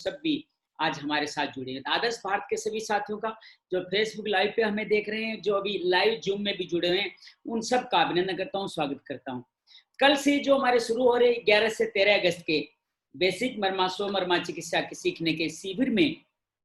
सब भी आज हमारे साथ जुड़े हैं। आदर्श भारत के सभी साथियों का जो फेसबुक लाइव पे हमें देख रहे हैं, जो अभी लाइव जूम में भी जुड़े हुए हैं, उन सब का अभिनंदन करता हूँ, स्वागत करता हूँ। कल से जो हमारे शुरू हो रहे 11 से 13 अगस्त के बेसिक मर्मा स्व मर्मा चिकित्सा के सीखने के शिविर में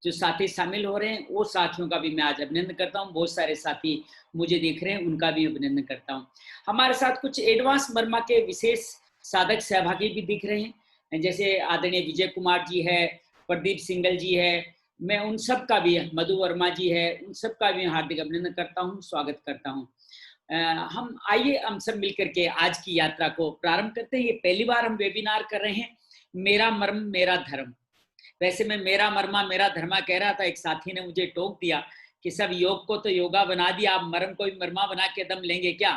जो साथी शामिल हो रहे हैं, वो साथियों का भी मैं आज अभिनंदन करता हूँ। बहुत सारे साथी मुझे देख रहे हैं, उनका भी अभिनंदन करता हूँ। हमारे साथ कुछ एडवांस मर्मा के विशेष साधक सहभागी भी दिख रहे हैं, जैसे आदरणीय विजय कुमार जी है, प्रदीप सिंगल जी है, मैं उन सब का भी, मधु वर्मा जी है, उन सब का भी हार्दिक अभिनंदन करता हूँ, स्वागत करता हूँ। हम सब मिलकर के आज की यात्रा को प्रारंभ करते हैं। ये पहली बार हम वेबिनार कर रहे हैं, मेरा मर्म मेरा धर्म। वैसे मैं मेरा मर्मा मेरा धर्मा कह रहा था, एक साथी ने मुझे टोक दिया कि सब योग को तो योगा बना दिया, आप मर्म को भी मर्मा बना के दम लेंगे क्या?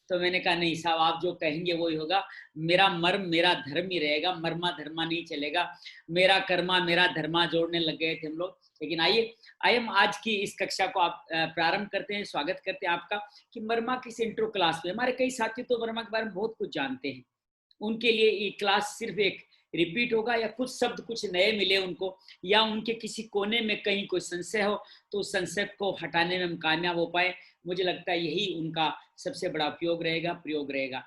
तो मैंने कहा नहीं साहब, आप जो कहेंगे वही होगा। मेरा मर्म मेरा धर्म ही रहेगा, मर्मा धर्मा नहीं चलेगा। मेरा कर्मा मेरा धर्मा जोड़ने लग गए थे हम लोग। लेकिन आइए हम आज की इस कक्षा को आप प्रारंभ करते हैं, स्वागत करते हैं आपका कि मर्मा किस इंट्रो क्लास में। हमारे कई साथी तो मर्मा के बारे में बहुत कुछ जानते हैं, उनके लिए ये क्लास सिर्फ एक रिपीट होगा, या कुछ शब्द कुछ नए मिले उनको, या उनके किसी कोने में कहीं कोई संशय हो तो उस संशय को हटाने में हम कामयाब हो पाए। मुझे लगता है यही उनका सबसे बड़ा उपयोग रहेगा, प्रयोग रहेगा।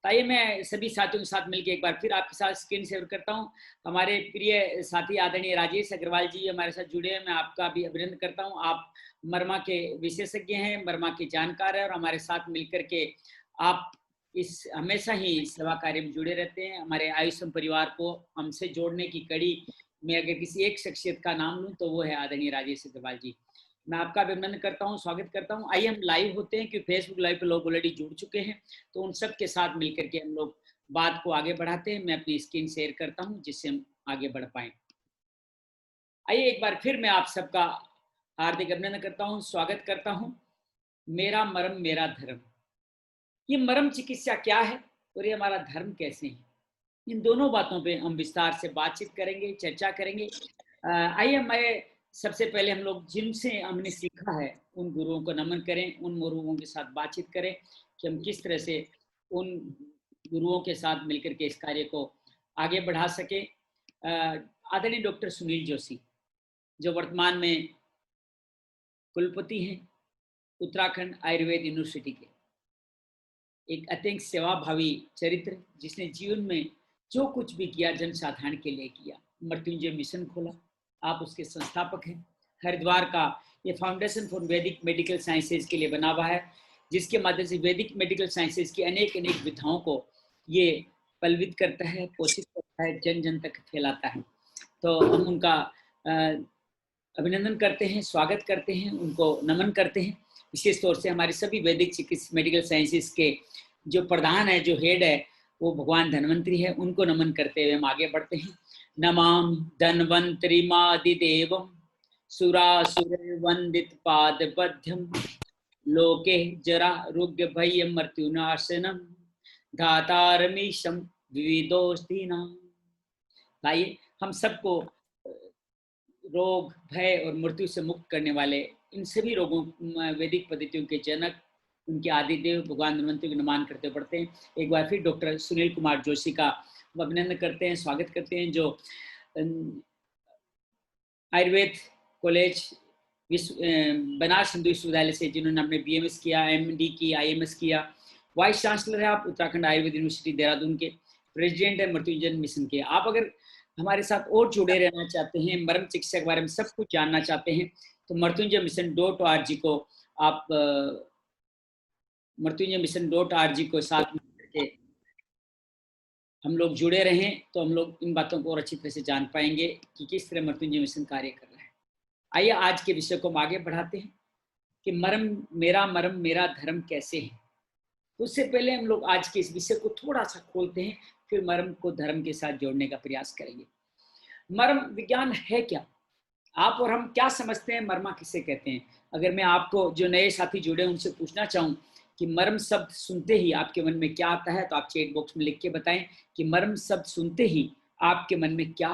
ताइए मैं सभी साथियों के साथ मिलकर एक बार फिर आपके साथ स्क्रीन शेयर करता हूं। हमारे प्रिय साथी आदरणीय राजेश अग्रवाल जी हमारे साथ जुड़े हैं, मैं आपका भी अभिनंदन करता हूं। आप मर्मा के विशेषज्ञ हैं, मर्मा के जानकार हैं, और हमारे साथ मिलकर के आप इस हमेशा ही सेवा कार्य में जुड़े रहते हैं। हमारे आयुष्म परिवार को हमसे जोड़ने की कड़ी में अगर किसी एक शख्सियत का नाम लूं तो वो है आदरणीय राजेश अग्रवाल जी। मैं आपका अभिनंदन करता हूं, स्वागत करता हूं। आइए हम लाइव होते हैं कि फेसबुक लाइव पे लोग ऑलरेडी जुड़ चुके हैं, तो उन सब के साथ मिलकर के हम लोग बात को आगे बढ़ाते हैं। मैं अपनी स्क्रीन शेयर करता हूं जिससे हम आगे बढ़ पाए। आइए एक बार फिर मैं आप सबका हार्दिक अभिनंदन करता हूं, स्वागत करता हूं। मेरा मर्म मेरा धर्म, ये मर्म चिकित्सा क्या है और ये हमारा धर्म कैसे है, इन दोनों बातों पे हम विस्तार से बातचीत करेंगे, चर्चा करेंगे। आइए मैं सबसे पहले हम लोग जिनसे हमने सीखा है उन गुरुओं को नमन करें, उन गुरुओं के साथ बातचीत करें कि हम किस तरह से उन गुरुओं के साथ मिलकर के इस कार्य को आगे बढ़ा सके। आदरणीय डॉक्टर सुनील जोशी जो वर्तमान में कुलपति हैं उत्तराखंड आयुर्वेद यूनिवर्सिटी के, एक अत्यंत सेवाभावी चरित्र जिसने जीवन में जो कुछ भी किया जनसाधारण के लिए किया। मृत्युंजय मिशन खोला, आप उसके संस्थापक हैं। हरिद्वार का ये फाउंडेशन फॉर वैदिक मेडिकल साइंसेज के लिए बना हुआ है, जिसके माध्यम से वैदिक मेडिकल साइंसेज की अनेक विधाओं को ये पलवित करता है, पोषित करता है, जन जन तक फैलाता है। तो हम उनका अभिनंदन करते हैं, स्वागत करते हैं, उनको नमन करते हैं। विशेष तौर से हमारे सभी वैदिक चिकित्सा मेडिकल साइंसेज के जो प्रधान है, जो हेड है, वो भगवान धन्वंतरी है, उनको नमन करते हुए हम आगे बढ़ते हैं। नमामि धन्वंतरि मादिदेवं सुरासुर वंदित पादपद्यं लोके जरा रोग्य भय मृत्युनाशनम धातारमीशम विविधोस्तीनां। आइए हम सबको रोग भय और मृत्यु से मुक्त करने वाले इन सभी रोगों वैदिक पद्धतियों के जनक उनके आदिदेव भगवान धन्वंतरि को नमन करते पढ़ते हैं। एक बार फिर डॉक्टर सुनील कुमार जोशी का अभिनंदन करते हैं, स्वागत करते हैं, जो आयुर्वेद कॉलेज बनारस हिंदू विश्वविद्यालय से जिन्होंने अपने BMS किया, MD की, IMS किया, वाइस चांसलर है आप उत्तराखंड आयुर्वेद यूनिवर्सिटी देहरादून के, प्रेसिडेंट है मृत्युंजय मिशन के। आप अगर हमारे साथ और जुड़े रहना चाहते हैं, मर्म चिकित्सा के बारे में सब कुछ जानना चाहते हैं, तो मृत्युंजय को आप मृत्युंजय को साथ में करके हम लोग जुड़े रहें, तो हम लोग इन बातों को और अच्छी तरह से जान पाएंगे कि किस तरह मृत्युंजय मिशन कार्य कर रहा है। आइए आज के विषय को हम आगे बढ़ाते हैं कि मर्म मेरा धर्म कैसे है। उससे पहले हम लोग आज के इस विषय को थोड़ा सा खोलते हैं, फिर मर्म को धर्म के साथ जोड़ने का प्रयास करेंगे। मर्म विज्ञान है क्या, आप और हम क्या समझते हैं, मर्मा किसे कहते हैं? अगर मैं आपको जो नए साथी जुड़े उनसे पूछना चाहूँ कि मर्म शब्द सुनते ही आपके मन में क्या आता है, तो आप चैट बॉक्स में लिख के बताएं कि मर्म शब्द सुनते ही आपके मन में क्या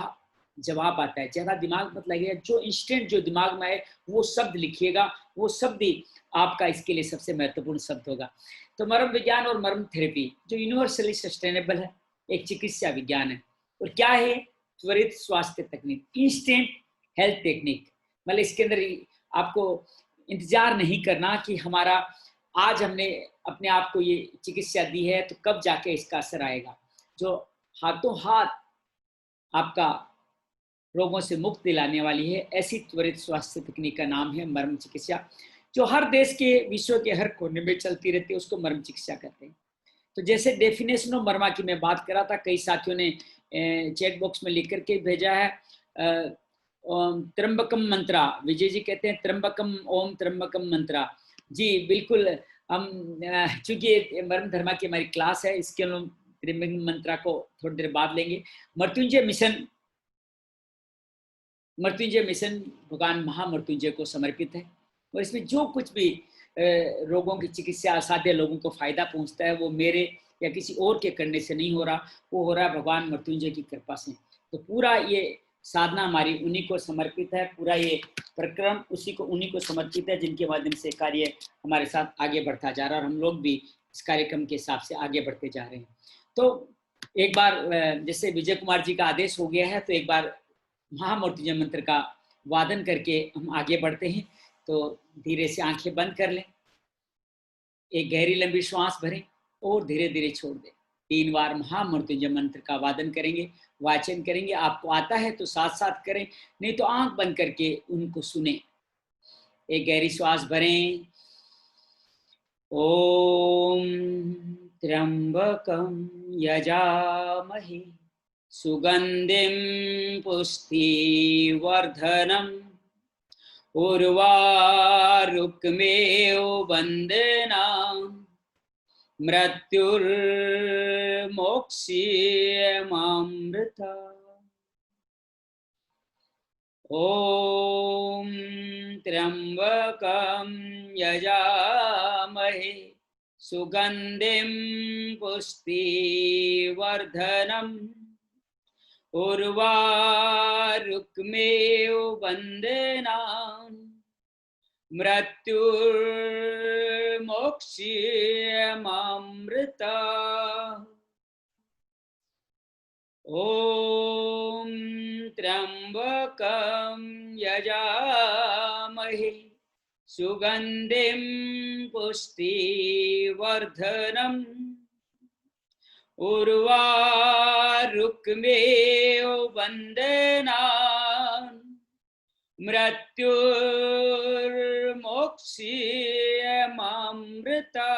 जवाब आता है। ज़्यादा दिमाग मत लगाइए, जो इंस्टेंट जो दिमाग में आए वो शब्द लिखिएगा, वो शब्द ही आपका इसके लिए सबसे महत्वपूर्ण शब्द होगा। तो मर्म विज्ञान और मर्म थेरेपी जो यूनिवर्सली सस्टेनेबल है, एक चिकित्सा विज्ञान है। और क्या है त्वरित स्वास्थ्य तकनीक, इंस्टेंट हेल्थ टेक्निक। मतलब इसके अंदर आपको इंतजार नहीं करना कि हमारा आज हमने अपने आप को ये चिकित्सा दी है तो कब जाके इसका असर आएगा। जो हाथों हाथ आपका रोगों से मुक्त दिलाने वाली है, ऐसी त्वरित स्वास्थ्य तकनीक का नाम है मर्म चिकित्सा, जो हर देश के, विश्व के हर कोने में चलती रहती है, उसको मर्म चिकित्सा कहते हैं। तो जैसे डेफिनेशन ऑफ मर्मा की मैं बात कर रहा था, कई साथियों ने चैट बॉक्स में लिख करके भेजा है। त्र्यंबकम मंत्रा, विजय जी कहते हैं त्र्यंबकम, ओम त्र्यंबकम मंत्रा। जी बिल्कुल, हम चूंकि मर्म धर्मा की हमारी क्लास है, इसके हम त्र्यंबकम मंत्रा को थोड़ी देर बाद लेंगे। मृत्युंजय मिशन भगवान महामृत्युंजय को समर्पित है, और इसमें जो कुछ भी रोगों की चिकित्सा असाध्य लोगों को फायदा पहुंचता है, वो मेरे या किसी और के करने से नहीं हो रहा, वो हो रहा है भगवान मृत्युंजय की कृपा से। तो पूरा ये साधना हमारी उन्हीं को समर्पित है, पूरा ये प्रक्रम उन्हीं को समर्पित है, जिनके माध्यम से कार्य हमारे साथ आगे बढ़ता जा रहा है, और हम लोग भी इस कार्यक्रम के हिसाब से आगे बढ़ते जा रहे हैं। तो एक बार जैसे विजय कुमार जी का आदेश हो गया है, तो एक बार महामृत्युंजय मंत्र का वादन करके हम आगे बढ़ते हैं। तो धीरे से आंखें बंद कर लें, एक गहरी लंबी श्वास भरें और धीरे धीरे छोड़ दें। 3 बार महामृत्युंजय मंत्र का वादन करेंगे, वाचन करेंगे। आपको आता है तो साथ साथ करें, नहीं तो आंख बंद करके उनको सुने। एक गहरी श्वास भरें। ओम त्र्यंबकम यजामहे सुगंधिम पुष्टिवर्धनम उर्वारुकमेव वंदनाम् मृत्युर्मोक्षीयमामृता। ओम त्र्यंबकं यजामहे सुगंधिं पुष्टिवर्धनम् उर्वारुकमेव वंदनाम् मृत्युर्मोक्षीयमामृता। ओम त्र्यंबकं यजामहे सुगंधिं पुष्टिवर्धनम् उर्वारुकमेव वंदनाम् मृत्युर्मोक्षीयमामृता।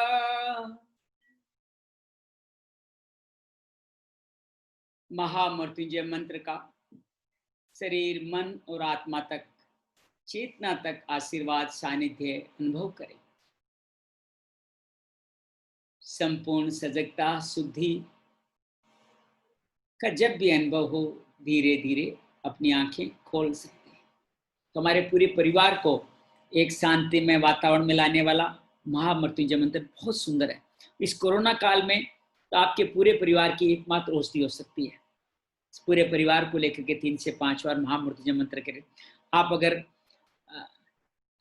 महामृत्युंजय मंत्र का शरीर, मन और आत्मा तक, चेतना तक आशीर्वाद सानिध्य अनुभव करें। संपूर्ण सजगता, शुद्धि का जब भी अनुभव हो, धीरे धीरे अपनी आंखें खोल सकते हैं। तो हमारे पूरे परिवार को एक शांतिमय वातावरण में लाने वाला महामृत्युंजय मंत्र बहुत सुंदर है। इस कोरोना काल में तो आपके पूरे परिवार की एकमात्र औषधि हो सकती है। पूरे परिवार को लेकर के 3 से 5 बार महामृत्युंजय मंत्र करें। आप अगर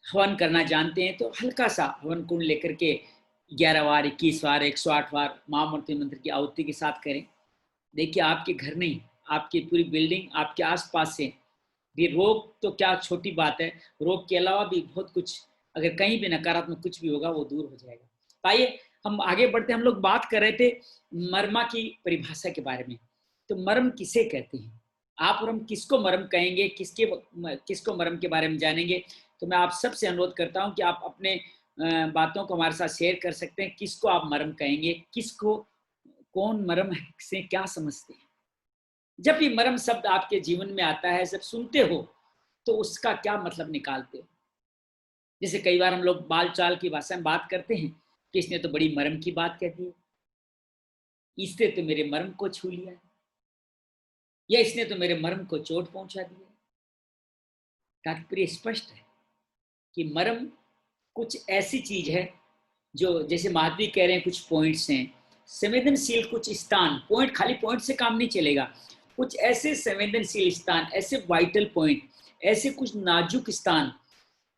हवन करना जानते हैं तो हल्का सा हवन कुंड लेकर के 11 बार, 21 बार, 108 बार महामृत्युंजय मंत्र की आहुति के साथ करें। देखिए, आपके घर नहीं, आपकी पूरी बिल्डिंग, आपके आसपास से भी रोग तो क्या छोटी बात है, रोग के अलावा भी बहुत कुछ, अगर कहीं भी नकारात्मक कुछ भी होगा वो दूर हो जाएगा। तो आइए हम आगे बढ़ते। हम लोग बात कर रहे थे मर्मा की परिभाषा के बारे में। तो मर्म किसे कहते हैं, आप और हम किसको मर्म कहेंगे, किसको मर्म के बारे में जानेंगे। तो मैं आप सबसे अनुरोध करता हूं कि आप अपने बातों को हमारे साथ शेयर कर सकते हैं। किसको आप मर्म कहेंगे, किसको, कौन मर्म से क्या समझते हैं। जब भी मर्म शब्द आपके जीवन में आता है, जब सुनते हो तो उसका क्या मतलब निकालते हो। जैसे कई बार हम लोग बाल चाल की भाषा में बात करते हैं कि इसने तो बड़ी मर्म की बात कह दी, इसने तो मेरे मर्म को छू लिया, या इसने तो मेरे मर्म को चोट पहुंचा दी। तात्पर्य स्पष्ट है कि मर्म कुछ ऐसी चीज है जो, जैसे महात्मा कह रहे हैं, कुछ पॉइंट्स हैं, संवेदनशील कुछ स्थान। पॉइंट, खाली पॉइंट से काम नहीं चलेगा। कुछ ऐसे संवेदनशील स्थान, ऐसे वाइटल पॉइंट, ऐसे कुछ नाजुक स्थान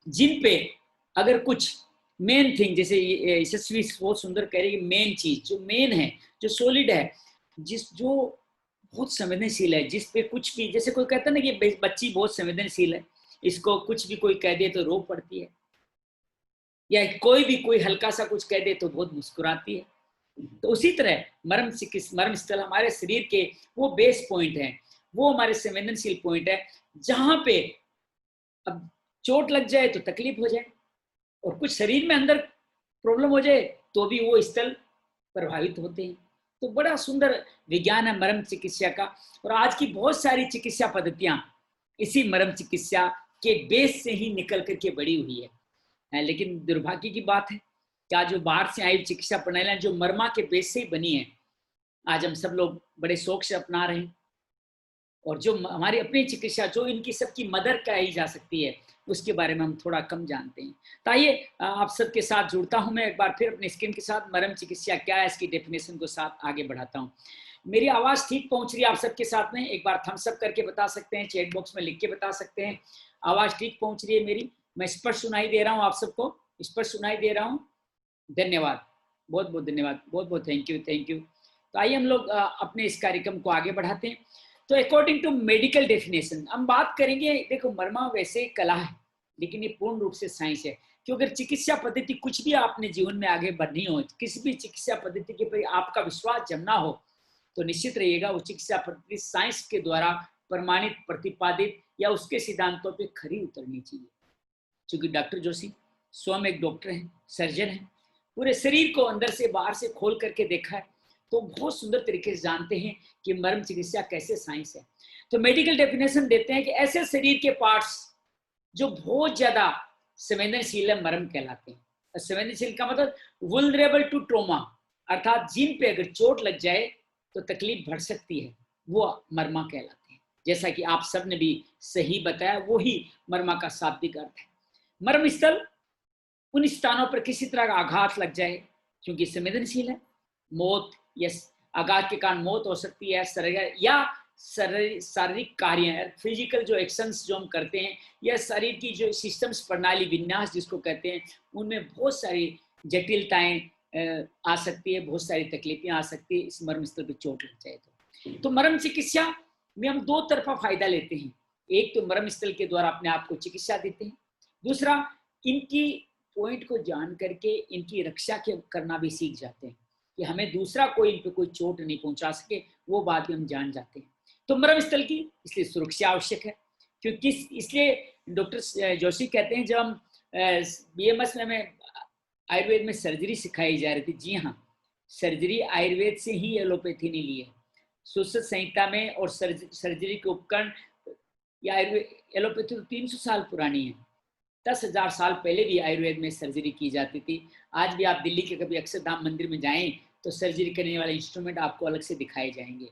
जिन पे अगर कुछ मेन थिंग, जैसे यशस्वी बहुत सुंदर कह रही है, मेन चीज जो मेन है, जो सॉलिड है, जो बहुत संवेदनशील है, जिस पे कुछ भी, जैसे कोई कहता है ना कि बच्ची बहुत संवेदनशील है, इसको कुछ भी कोई कह दे तो रो पड़ती है, या कोई भी कोई हल्का सा कुछ कह दे तो बहुत मुस्कुराती है। तो उसी तरह मर्म स्थल हमारे शरीर के वो बेस पॉइंट है, वो हमारे संवेदनशील पॉइंट है, जहां पे अब चोट लग जाए तो तकलीफ हो जाए, और कुछ शरीर में अंदर प्रॉब्लम हो जाए तो भी वो स्थल प्रभावित होते हैं। तो बड़ा सुंदर विज्ञान है मर्म चिकित्सा का, और आज की बहुत सारी चिकित्सा पद्धतियां इसी मर्म चिकित्सा के बेस से ही निकल करके बड़ी हुई है। लेकिन दुर्भाग्य की बात है कि जो बाहर से आई चिकित्सा प्रणालियां जो मर्मा के बेस से ही बनी है, आज हम सब लोग बड़े शौक से अपना रहे हैं, और जो हमारी अपनी चिकित्सा जो इनकी सबकी मदद कही जा सकती है उसके बारे में हम थोड़ा कम जानते हैं। तो आइए आप सबके साथ जुड़ता हूं मैं एक बार फिर अपनी स्क्रीन के साथ, मर्म चिकित्सा क्या है इसकी डेफिनेशन को साथ आगे बढ़ाता हूं। मेरी आवाज़ ठीक पहुंच रही है आप सबके साथ में? एक बार थम्स अप करके बता सकते हैं, चैट बॉक्स में लिख के बता सकते हैं आवाज़ ठीक पहुंच रही है मेरी, मैं स्पष्ट सुनाई दे रहा हूँ, आप सबको स्पष्ट सुनाई दे रहा हूँ? धन्यवाद, बहुत बहुत धन्यवाद, बहुत बहुत थैंक यू, थैंक यू। तो आइए हम लोग अपने इस कार्यक्रम को आगे बढ़ाते हैं। तो अकॉर्डिंग टू मेडिकल डेफिनेशन हम बात करेंगे। देखो मर्मा वैसे कला है, लेकिन ये पूर्ण रूप से साइंस है, क्योंकि अगर चिकित्सा पद्धति कुछ भी आपने जीवन में आगे बढ़नी हो, किसी भी चिकित्सा पद्धति के प्रति आपका विश्वास जमना हो, तो निश्चित रहिएगा वो चिकित्सा पद्धति साइंस के द्वारा प्रमाणित, प्रतिपादित या उसके सिद्धांतों पे खरी उतरनी चाहिए। क्योंकि डॉक्टर जोशी स्वयं एक डॉक्टर हैं, सर्जन हैं, पूरे शरीर को अंदर से बाहर से खोल करके देखा है, तो बहुत सुंदर तरीके से जानते हैं कि मर्म चिकित्सा कैसे साइंस है। तो मेडिकल डेफिनेशन देते हैं कि ऐसे शरीर के पार्ट्स जो बहुत ज्यादा संवेदनशील है मर्म कहलाते हैं। संवेदनशील का मतलब वुलनरेबल टू ट्रोमा, अर्थात जिन पे अगर चोट लग जाए तो तकलीफ बढ़ सकती है, वो मर्मा कहलाते हैं। जैसा कि आप सब ने भी सही बताया, वो ही मर्मा का शाब्दिक अर्थ है। मर्म स्थल उन स्थानों पर किसी तरह का आघात लग जाए, क्योंकि संवेदनशील है, मौत या आघात के कारण मौत हो सकती है, या शारीरिक कार्य, फिजिकल जो एक्शंस जो हम करते हैं, या शरीर की जो सिस्टम्स प्रणाली विन्यास जिसको कहते हैं, उनमें बहुत सारी जटिलताएं आ सकती है, बहुत सारी तकलीफें आ सकती है इस मर्म स्थल पर चोट लग जाए तो मर्म चिकित्सा में हम दो तरफा फायदा लेते हैं। एक तो मर्म स्थल के द्वारा अपने आप को चिकित्सा देते हैं, दूसरा इनकी पॉइंट को जान करके इनकी रक्षा करना भी सीख जाते हैं कि हमें दूसरा कोई इन पे कोई चोट नहीं पहुंचा सके, वो बात भी हम जान जाते हैं। तो मर्म स्थल की इसलिए सुरक्षा आवश्यक है, क्योंकि इसलिए डॉक्टर जोशी कहते हैं, जब हम बीएमएस में हमें आयुर्वेद में सर्जरी सिखाई जा रही थी, जी हाँ, सर्जरी आयुर्वेद से ही एलोपैथी ने ली है। सुश्रुत संहिता में और सर्जरी के उपकरण या आयुर्वेद एलोपैथी तो 300 साल पुरानी है, 10,000 साल पहले भी आयुर्वेद में सर्जरी की जाती थी। आज भी आप दिल्ली के कभी अक्षरधाम मंदिर में जाएं तो सर्जरी करने वाले इंस्ट्रूमेंट आपको अलग से दिखाए जाएंगे।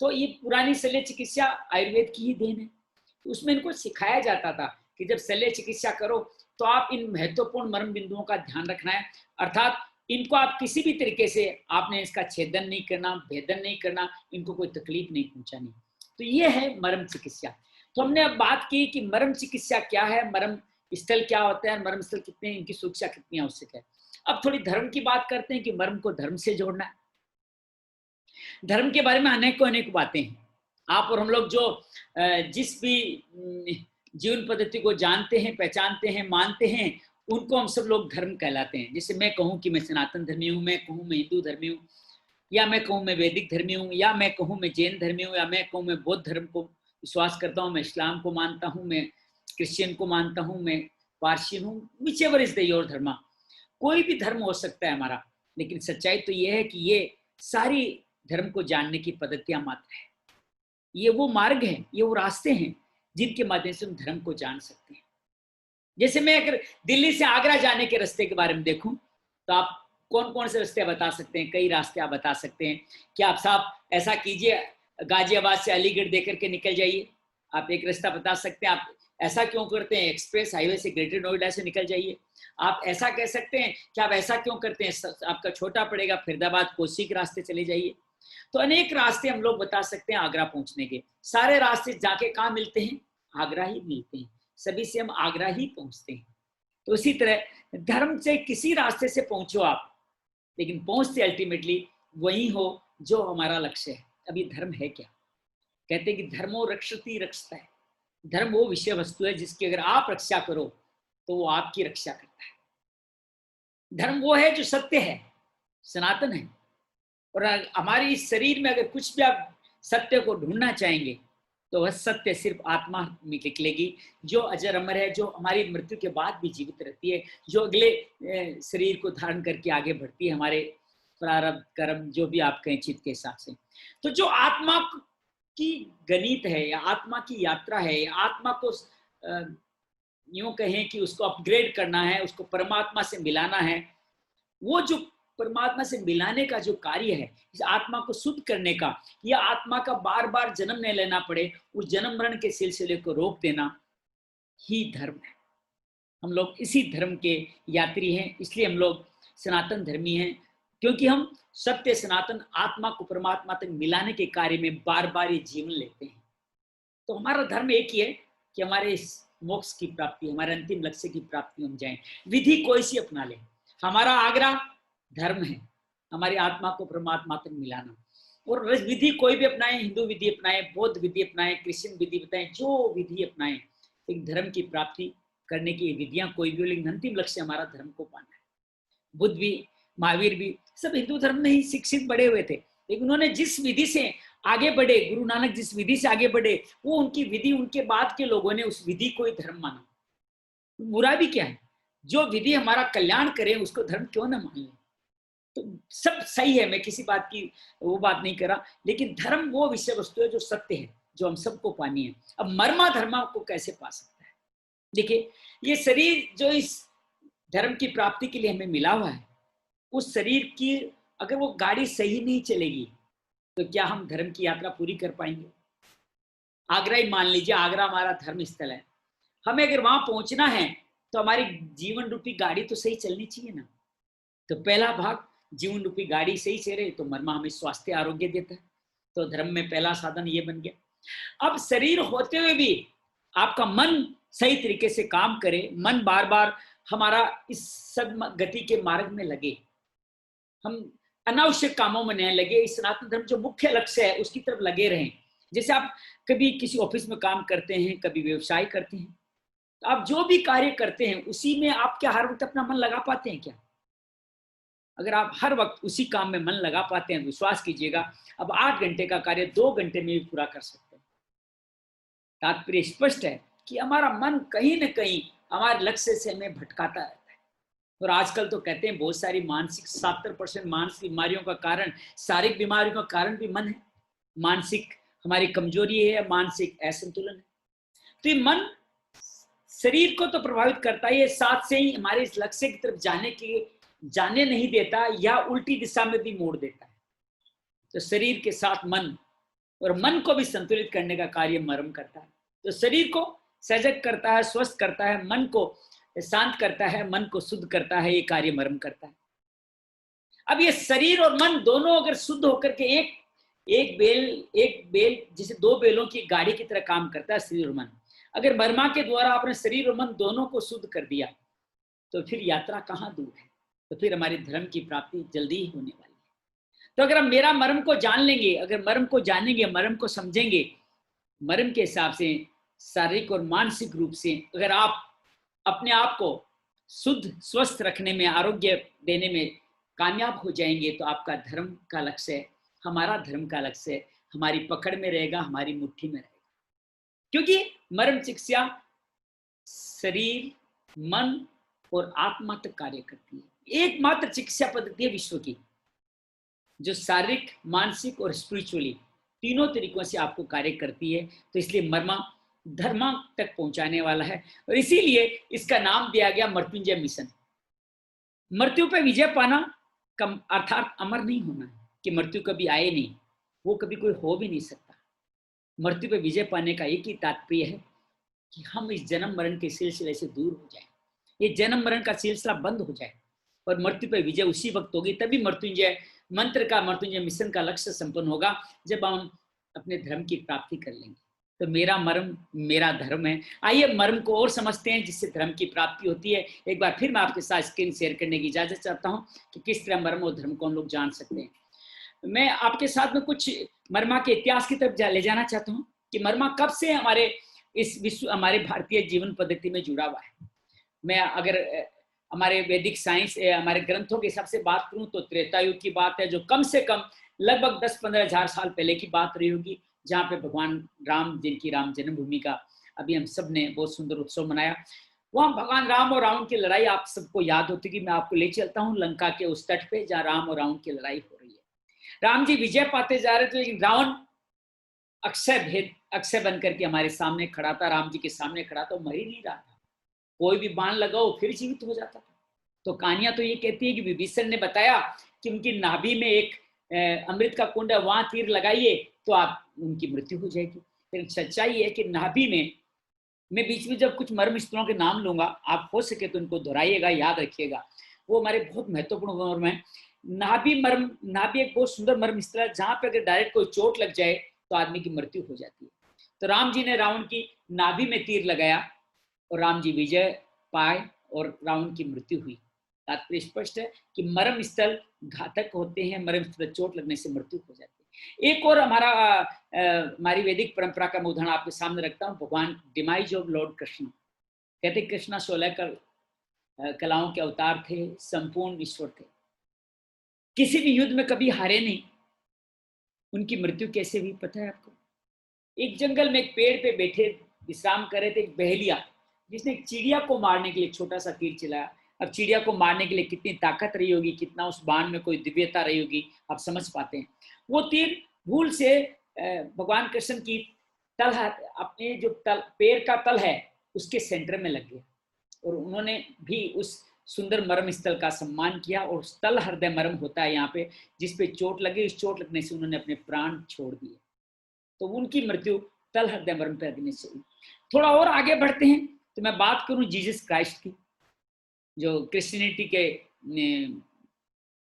तो ये पुरानी शल्य चिकित्सा आयुर्वेद की ही देन है। तो उसमें इनको सिखाया जाता था कि जब शल्य चिकित्सा करो तो आप इन महत्वपूर्ण मर्म बिंदुओं का ध्यान रखना है, अर्थात इनको आप किसी भी तरीके से आपने इसका छेदन नहीं करना, भेदन नहीं करना, इनको कोई तकलीफ नहीं पहुंचानी। तो ये है मर्म चिकित्सा। तो हमने अब बात की कि मर्म चिकित्सा क्या है, मर्म स्थल क्या होता है, मर्म स्थल कितने, इनकी सुरक्षा कितनी आवश्यक है। अब थोड़ी धर्म की बात करते हैं कि मर्म को धर्म से जोड़ना है। धर्म के बारे में अनेक बातें हैं। आप और हम लोग जो जिस भी जीवन पद्धति को जानते हैं, पहचानते हैं, मानते हैं, उनको हम सब लोग धर्म कहलाते हैं। जैसे मैं कहूँ कि मैं सनातन धर्मी हूँ, मैं कहूँ मैं हिंदू धर्मी हूँ, या मैं कहूँ मैं वैदिक धर्मी हूँ, या मैं कहूँ मैं जैन धर्मी हूँ, या मैं कहूँ मैं बौद्ध धर्म को विश्वास करता हूँ, मैं इस्लाम को मानता हूँ, मैं क्रिश्चियन को मानता हूँ, मैं पारसी हूँ, whichever is योर धर्म। कोई भी धर्म हो सकता है हमारा, लेकिन सच्चाई तो ये है कि ये सारी धर्म को जानने की पद्धतियां मात्र है। ये वो मार्ग है, ये वो रास्ते हैं जिनके माध्यम से हम धर्म को जान सकते हैं। जैसे मैं अगर दिल्ली से आगरा जाने के रास्ते के बारे में देखूं तो आप कौन कौन से रास्ते बता सकते हैं? कई रास्ते आप बता सकते हैं कि आप साहब ऐसा कीजिए, गाजियाबाद से अलीगढ़ देकर के निकल जाइए, आप एक रास्ता बता सकते हैं। आप ऐसा क्यों करते हैं, एक्सप्रेस हाईवे से ग्रेटर नोएडा से निकल जाइए। आप ऐसा कह सकते हैं कि आप ऐसा क्यों करते हैं, आपका छोटा पड़ेगा, फरीदाबाद कोसी के रास्ते चले जाइए। तो अनेक रास्ते हम लोग बता सकते हैं आगरा पहुंचने के। सारे रास्ते जाके कहाँ मिलते हैं? आगरा ही मिलते हैं, सभी से हम आगरा ही पहुंचते हैं। तो उसी तरह धर्म से किसी रास्ते से पहुंचो आप, लेकिन पहुंचते अल्टीमेटली वही हो जो हमारा लक्ष्य है। अब ये धर्म है क्या? कहते हैं कि धर्मो रक्षति रक्षता है। धर्म वो विषय वस्तु है जिसकी अगर आप रक्षा करो तो वो आपकी रक्षा करता है। धर्म वो है जो सत्य है, सनातन है। और हमारे इस शरीर में अगर कुछ भी आप सत्य को ढूंढना चाहेंगे तो वह सत्य सिर्फ आत्मा में निकलेगी, जो अजर अमर है, जो हमारी मृत्यु के बाद भी जीवित रहती है, जो अगले शरीर को धारण करके आगे बढ़ती है, हमारे प्रारब्ध कर्म जो भी आप कहें चित्त के हिसाब से। तो जो आत्मा की गणित है या आत्मा की यात्रा है या आत्मा को यूं कहें कि उसको अपग्रेड करना है, उसको परमात्मा से मिलाना है, वो जो परमात्मा से मिलाने का जो कार्य है, इस आत्मा को शुद्ध करने का, या आत्मा का बार बार जन्म नहीं लेना पड़े, उस जन्म मरण के सिलसिले को रोक देना ही धर्म है। हम लोग इसी धर्म के यात्री हैं, इसलिए हम लोग सनातन धर्मी हैं, क्योंकि हम सत्य सनातन आत्मा को परमात्मा तक मिलाने के कार्य में बार बार ये जीवन लेते हैं। तो हमारा धर्म एक ही है कि हमारे इस मोक्ष की प्राप्ति, हमारे अंतिम लक्ष्य की प्राप्ति हम जाएं। विधि कोई सी अपना ले, हमारा आग्रह धर्म है हमारी आत्मा को परमात्मा तक मिलाना। और विधि कोई भी अपनाए, हिंदू विधि अपनाए, बौद्ध विधि अपनाए, क्रिश्चियन विधि बताएं, जो विधि अपनाए, एक धर्म की प्राप्ति करने की विधियां कोई भी हो, लेकिन अंतिम लक्ष्य हमारा धर्म को पाना है। बुद्ध भी, महावीर भी सब हिंदू धर्म में ही शिक्षित बड़े हुए थे, लेकिन उन्होंने जिस विधि से आगे बढ़े, गुरु नानक जिस विधि से आगे बढ़े, वो उनकी विधि, उनके बाद के लोगों ने उस विधि को ही धर्म माना। बुरा भी क्या है, जो विधि हमारा कल्याण करे उसको धर्म क्यों ना मान ले। तो सब सही है, मैं किसी बात की वो बात नहीं कर रहा, लेकिन धर्म वो विषय वस्तु है जो सत्य है, जो हम सबको पानी है। अब मर्मा धर्मा को कैसे पा सकता है? देखिए, ये शरीर जो इस धर्म की प्राप्ति के लिए हमें मिला हुआ है, उस शरीर की अगर वो गाड़ी सही नहीं चलेगी तो क्या हम धर्म की यात्रा पूरी कर पाएंगे? आगरा ही मान लीजिए, आगरा हमारा धर्म स्थल है, हमें अगर वहां पहुंचना है तो हमारी जीवन रूपी गाड़ी तो सही चलनी चाहिए ना। तो पहला भाग, जीवन रूपी गाड़ी सही चले तो मर्मा हमें स्वास्थ्य आरोग्य देता है, तो धर्म में पहला साधन ये बन गया। अब शरीर होते हुए भी आपका मन सही तरीके से काम करे, मन बार बार हमारा इस सदगति के मार्ग में लगे, हम अनावश्यक कामों में नहीं लगे, इस सनातन धर्म जो मुख्य लक्ष्य है उसकी तरफ लगे रहें। जैसे आप कभी किसी ऑफिस में काम करते हैं, कभी व्यवसाय करते हैं, तो आप जो भी कार्य करते हैं उसी में आप क्या हर वक्त अपना मन लगा पाते हैं क्या? अगर आप हर वक्त उसी काम में मन लगा पाते हैं, विश्वास कीजिएगा अब 8 घंटे का कार्य 2 घंटे में भी पूरा कर सकते हैं। तात्पर्य स्पष्ट है कि हमारा मन कहीं ना कहीं हमारे लक्ष्य से हमें भटकाता रहता है। और आजकल तो कहते हैं बहुत सारी मानसिक 70% मानसिक बीमारियों का कारण, शारीरिक बीमारियों का कारण भी मन है, मानसिक हमारी कमजोरी है, मानसिक असंतुलन है। तो ये मन शरीर को तो प्रभावित करता ही है, साथ से ही हमारे इस लक्ष्य की तरफ जाने नहीं देता या उल्टी दिशा में भी मोड़ देता है। तो शरीर के साथ मन, और मन को भी संतुलित करने का कार्य मर्म करता है। तो शरीर को सजग करता है, स्वस्थ करता है, मन को शांत करता है, मन को शुद्ध करता है, ये कार्य मर्म करता है। अब ये शरीर और मन दोनों अगर शुद्ध होकर के एक बेल जैसे 2 बेलों की गाड़ी की तरह काम करता है शरीर और मन, अगर मर्मा के द्वारा आपने शरीर और मन दोनों को शुद्ध कर दिया तो फिर यात्रा कहाँ दूर है, तो फिर हमारी धर्म की प्राप्ति जल्दी ही होने वाली है। तो अगर हम मेरा मर्म को जान लेंगे, अगर मर्म को जानेंगे, मर्म को समझेंगे, मर्म के हिसाब से शारीरिक और मानसिक रूप से अगर आप अपने आप को शुद्ध स्वस्थ रखने में, आरोग्य देने में कामयाब हो जाएंगे तो आपका धर्म का लक्ष्य, हमारा धर्म का लक्ष्य हमारी पकड़ में रहेगा, हमारी मुट्ठी में रहेगा। क्योंकि मर्म चिकित्सा शरीर, मन और आत्मा तक कार्य करती है। एकमात्र चिकित्सा पद्धति है विश्व की जो शारीरिक, मानसिक और स्पिरिचुअली तीनों तरीकों से आपको कार्य करती है। तो इसलिए मर्मा धर्म तक पहुंचाने वाला है और इसीलिए इसका नाम दिया गया मृत्युंजय मिशन। मृत्यु पे विजय पाना कम अर्थात अमर नहीं होना है कि मृत्यु कभी आए नहीं, वो कभी कोई हो भी नहीं सकता। मृत्यु पे विजय पाने का एक ही तात्पर्य है कि हम इस जन्म मरण के सिलसिले से दूर हो जाए, ये जन्म मरण का सिलसिला बंद हो जाए और मृत्यु पे विजय उसी वक्त होगी। तभी मृत्युंजय मंत्र का, मृत्युंजय मिशन का लक्ष्य संपन्न होगा जब हम अपने धर्म की प्राप्ति कर लेंगे। तो मेरा मर्म मेरा धर्म है। आइए मर्म को और समझते हैं जिससे धर्म की प्राप्ति होती है। एक बार फिर मैं आपके साथ स्क्रीन शेयर करने की इजाजत चाहता हूं कि किस तरह मर्म और धर्म को हम लोग जान सकते हैं। मैं आपके साथ में कुछ मरमा के इतिहास की तरफ ले जाना चाहता हूँ कि मरमा कब से हमारे इस विश्व, हमारे भारतीय जीवन पद्धति में जुड़ा हुआ है। मैं अगर हमारे वैदिक साइंस, हमारे ग्रंथों के हिसाब से बात करूं तो त्रेता युग की बात है, जो कम से कम लगभग 10-15 हजार साल पहले की बात रही होगी, जहाँ पे भगवान राम, जिनकी राम जन्मभूमि का अभी हम सब ने बहुत सुंदर उत्सव मनाया, वहाँ भगवान राम और रावण की लड़ाई आप सबको याद होती कि मैं आपको ले चलता हूँ लंका के उस तट पे जहाँ राम और रावण की लड़ाई हो रही है। राम जी विजय पाते जा रहे थे, लेकिन रावण अक्षय बन करके हमारे सामने खड़ा था, राम जी के सामने खड़ा था, मर ही नहीं रहा था। कोई भी बाण लगाओ फिर जीवित हो जाता था। तो कहानियां तो ये कहती है कि विभीषण ने बताया कि उनकी नाभि में एक अमृत का कुंड है, वहां तीर लगाइए तो आप उनकी मृत्यु हो जाएगी। लेकिन सच्चाई है कि नाभि में, मैं बीच में जब कुछ मर्म स्थलों के नाम लूंगा, आप हो सके तो उनको दोहराइएगा, याद रखिएगा, वो हमारे बहुत महत्वपूर्ण मर्म है। नाभि एक बहुत सुंदर मर्म स्थल है, जहां पे अगर डायरेक्ट कोई चोट लग जाए तो आदमी की मृत्यु हो जाती है। तो राम जी ने रावण की नाभि में तीर लगाया और राम जी विजय पाए और रावण की मृत्यु हुई। तात्पर्य स्पष्ट है कि मर्म स्थल घातक होते हैं, मर्म स्थल चोट लगने से मृत्यु हो जाती है। एक और हमारी वैदिक परंपरा का उदाहरण आपके सामने रखता हूँ, भगवान डिमाइज ऑफ लॉर्ड कृष्ण। कहते कृष्णा 16 कलाओं के अवतार थे, संपूर्ण ईश्वर थे, किसी भी युद्ध में कभी हारे नहीं। उनकी मृत्यु कैसे हुई पता है आपको? एक जंगल में एक पेड़ पे बैठे विश्राम कर रहे थे एक बहेलिया, जिसने एक चिड़िया को मारने के लिए छोटा सा तीर चलाया। अब चिड़िया को मारने के लिए कितनी ताकत रही होगी, कितना उस बाण में कोई दिव्यता रही होगी, आप समझ पाते हैं। वो तीर भूल से भगवान कृष्ण की तल, अपने जो पैर का तल है उसके सेंटर में लग गया, और उन्होंने भी उस सुंदर मर्म स्थल का सम्मान किया। और तल हृदय मर्म होता है यहाँ पे, जिसपे चोट लगी, उस चोट लगने से उन्होंने अपने प्राण छोड़ दिए। तो उनकी मृत्यु तल हृदय मर्म पे लगने से हुई। थोड़ा और आगे बढ़ते हैं तो मैं बात करूं जीसस क्राइस्ट की, जो क्रिश्चियनिटी के,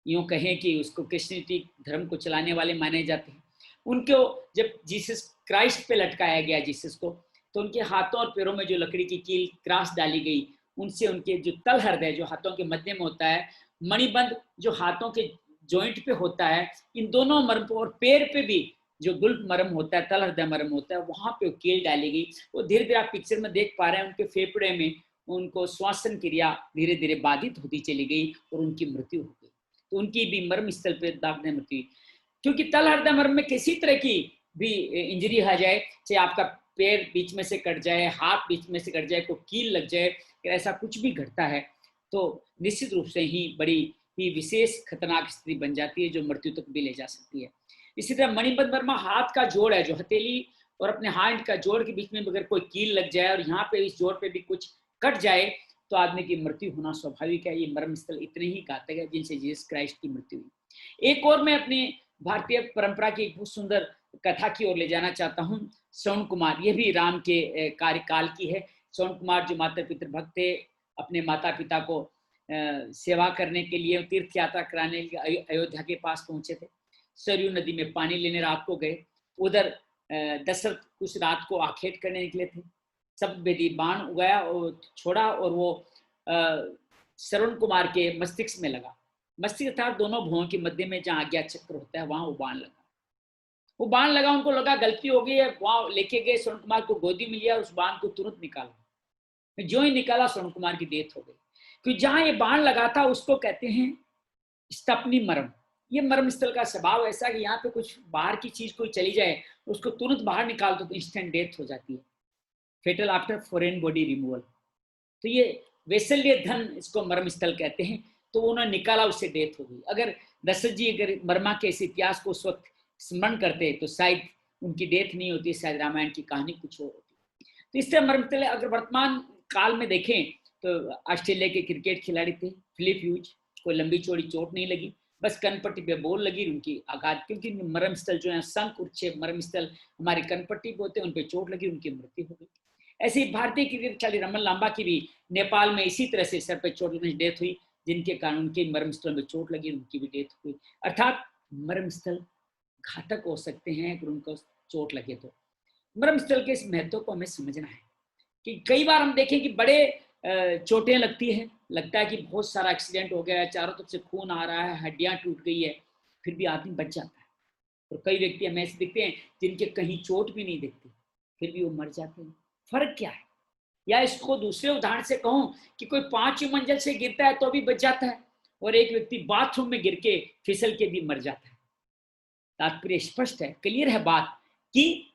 यूं कहें कि उसको क्रिश्चियनिटी धर्म को चलाने वाले माने जाते हैं। उनको जब जीसस क्राइस्ट पे लटकाया गया जीसस को, तो उनके हाथों और पैरों में जो लकड़ी की कील क्रॉस डाली गई, उनसे उनके जो तल हृदय जो हाथों के मध्य में होता है, मणिबंध जो हाथों के जॉइंट पे होता है, इन दोनों मर्म पर, और पैर पे भी जो गुल्फ मर्म होता है, तल हृदय मर्म होता है, वहां पे कील डाली गई। वो धीरे धीरे आप पिक्चर में देख पा रहे हैं, उनके फेफड़े में उनको श्वसन क्रिया धीरे धीरे बाधित होती चली गई और उनकी मृत्यु हो गई। तो उनकी भी मर्म स्थल पे दागने मृत्यु, क्योंकि तल हृदय मर्म में किसी तरह की भी इंजरी आ जाए, चाहे आपका पैर बीच में से कट जाए, हाथ बीच में से कट जाए, कोई कील लग जाए, ऐसा कुछ भी घटता है तो निश्चित रूप से ही बड़ी ही विशेष खतरनाक स्थिति बन जाती है, जो मृत्यु तक भी ले जा सकती है। इसी तरह मणिबंध मर्मा हाथ का जोड़ है, जो हथेली और अपने हाथ का जोड़ के बीच में अगर कोई कील लग जाए और यहाँ पे इस जोड़ पे भी कुछ कट जाए तो आदमी की मृत्यु होना स्वाभाविक है। ये मर्म स्थल इतने ही घातक है जिनसे जीसस क्राइस्ट की मृत्यु हुई। एक और मैं अपनी भारतीय परंपरा की एक बहुत सुंदर कथा की ओर ले जाना चाहता हूँ। श्रवण कुमार, ये भी राम के कार्यकाल की है। श्रवण कुमार जो माता पितृ भक्त थे, अपने माता पिता को सेवा करने के लिए, तीर्थ यात्रा कराने के लिए अयोध्या के पास पहुंचे थे। सरयू नदी में पानी लेने रात को गए। उधर दशरथ कुछ रात को आखेट करने निकले थे। सब बेदी बाण उगाया और छोड़ा, और वो श्रवण कुमार के मस्तिष्क में लगा। मस्तिष्क अर्थात दोनों भुवों के मध्य में जहाँ आज्ञा चक्र होता है, वहां वो बाण लगा। वो बाण लगा, उनको लगा गलती हो गई है, वहां लेके गए, श्रवण कुमार को गोदी में लिया, उस बाण को तुरंत निकाला। जो ही निकाला श्रवण कुमार की डेथ हो गई। क्योंकि जहां ये बाण लगा था उसको कहते हैं स्तपनी मर्म। ये मर्म स्थल का स्वभाव ऐसा कि यहाँ पे कुछ बाहर की चीज कोई चली जाए, उसको तुरंत बाहर निकाल दो तो इंस्टेंट डेथ हो जाती है, fatal after foreign body removal. तो ये वैसल्य धन इसको मर्म स्थल कहते हैं। तो उन्होंने निकाला, उससे डेथ हो गई। अगर दशरथ जी अगर बर्मा के इस इतिहास को उस वक्त स्मरण करते तो शायद उनकी डेथ नहीं होती, शायद रामायण की कहानी कुछ और होती। तो इससे मर्म स्थल अगर वर्तमान काल में देखें तो ऑस्ट्रेलिया के क्रिकेट खिलाड़ी थे फिलिप ह्यूज, कोई लंबी चौड़ी चोट नहीं लगी, बस कनपट्टी पे बोल लगी, उनकी आघात, क्योंकि मर्म स्थल जो है शंख उच्छेद मर्म स्थल हमारे कनपट्टी पे होते हैं, उन पे चोट लगी, उनकी मृत्यु हो गई। ऐसे ही भारतीय क्रिकेट खिलाड़ी रमन लांबा की भी नेपाल में इसी तरह से सर पे चोट लगने से डेथ हुई, जिनके कारण उनके मर्म स्थल में चोट लगी, उनकी भी डेथ हुई। अर्थात मर्म स्थल घातक हो सकते हैं अगर उनको चोट लगे तो। मर्म स्थल के इस महत्व को हमें समझना है कि कई बार हम देखें कि बड़े चोटें लगती है, लगता है कि बहुत सारा एक्सीडेंट हो गया है, चारों तरफ से खून आ रहा है, हड्डियां टूट गई है, फिर भी आदमी बच जाता है। और कई व्यक्ति हमें ऐसे दिखते हैं जिनके कहीं चोट भी नहीं दिखती, फिर भी वो मर जाते हैं। फर्क क्या है? या इसको दूसरे उदाहरण से कहूं कि कोई 5वीं मंजिल से गिरता है तो भी बच जाता है, और एक व्यक्ति बाथरूम में गिर के फिसल के भी मर जाता है। तात्पर्य स्पष्ट है, क्लियर है बात, कि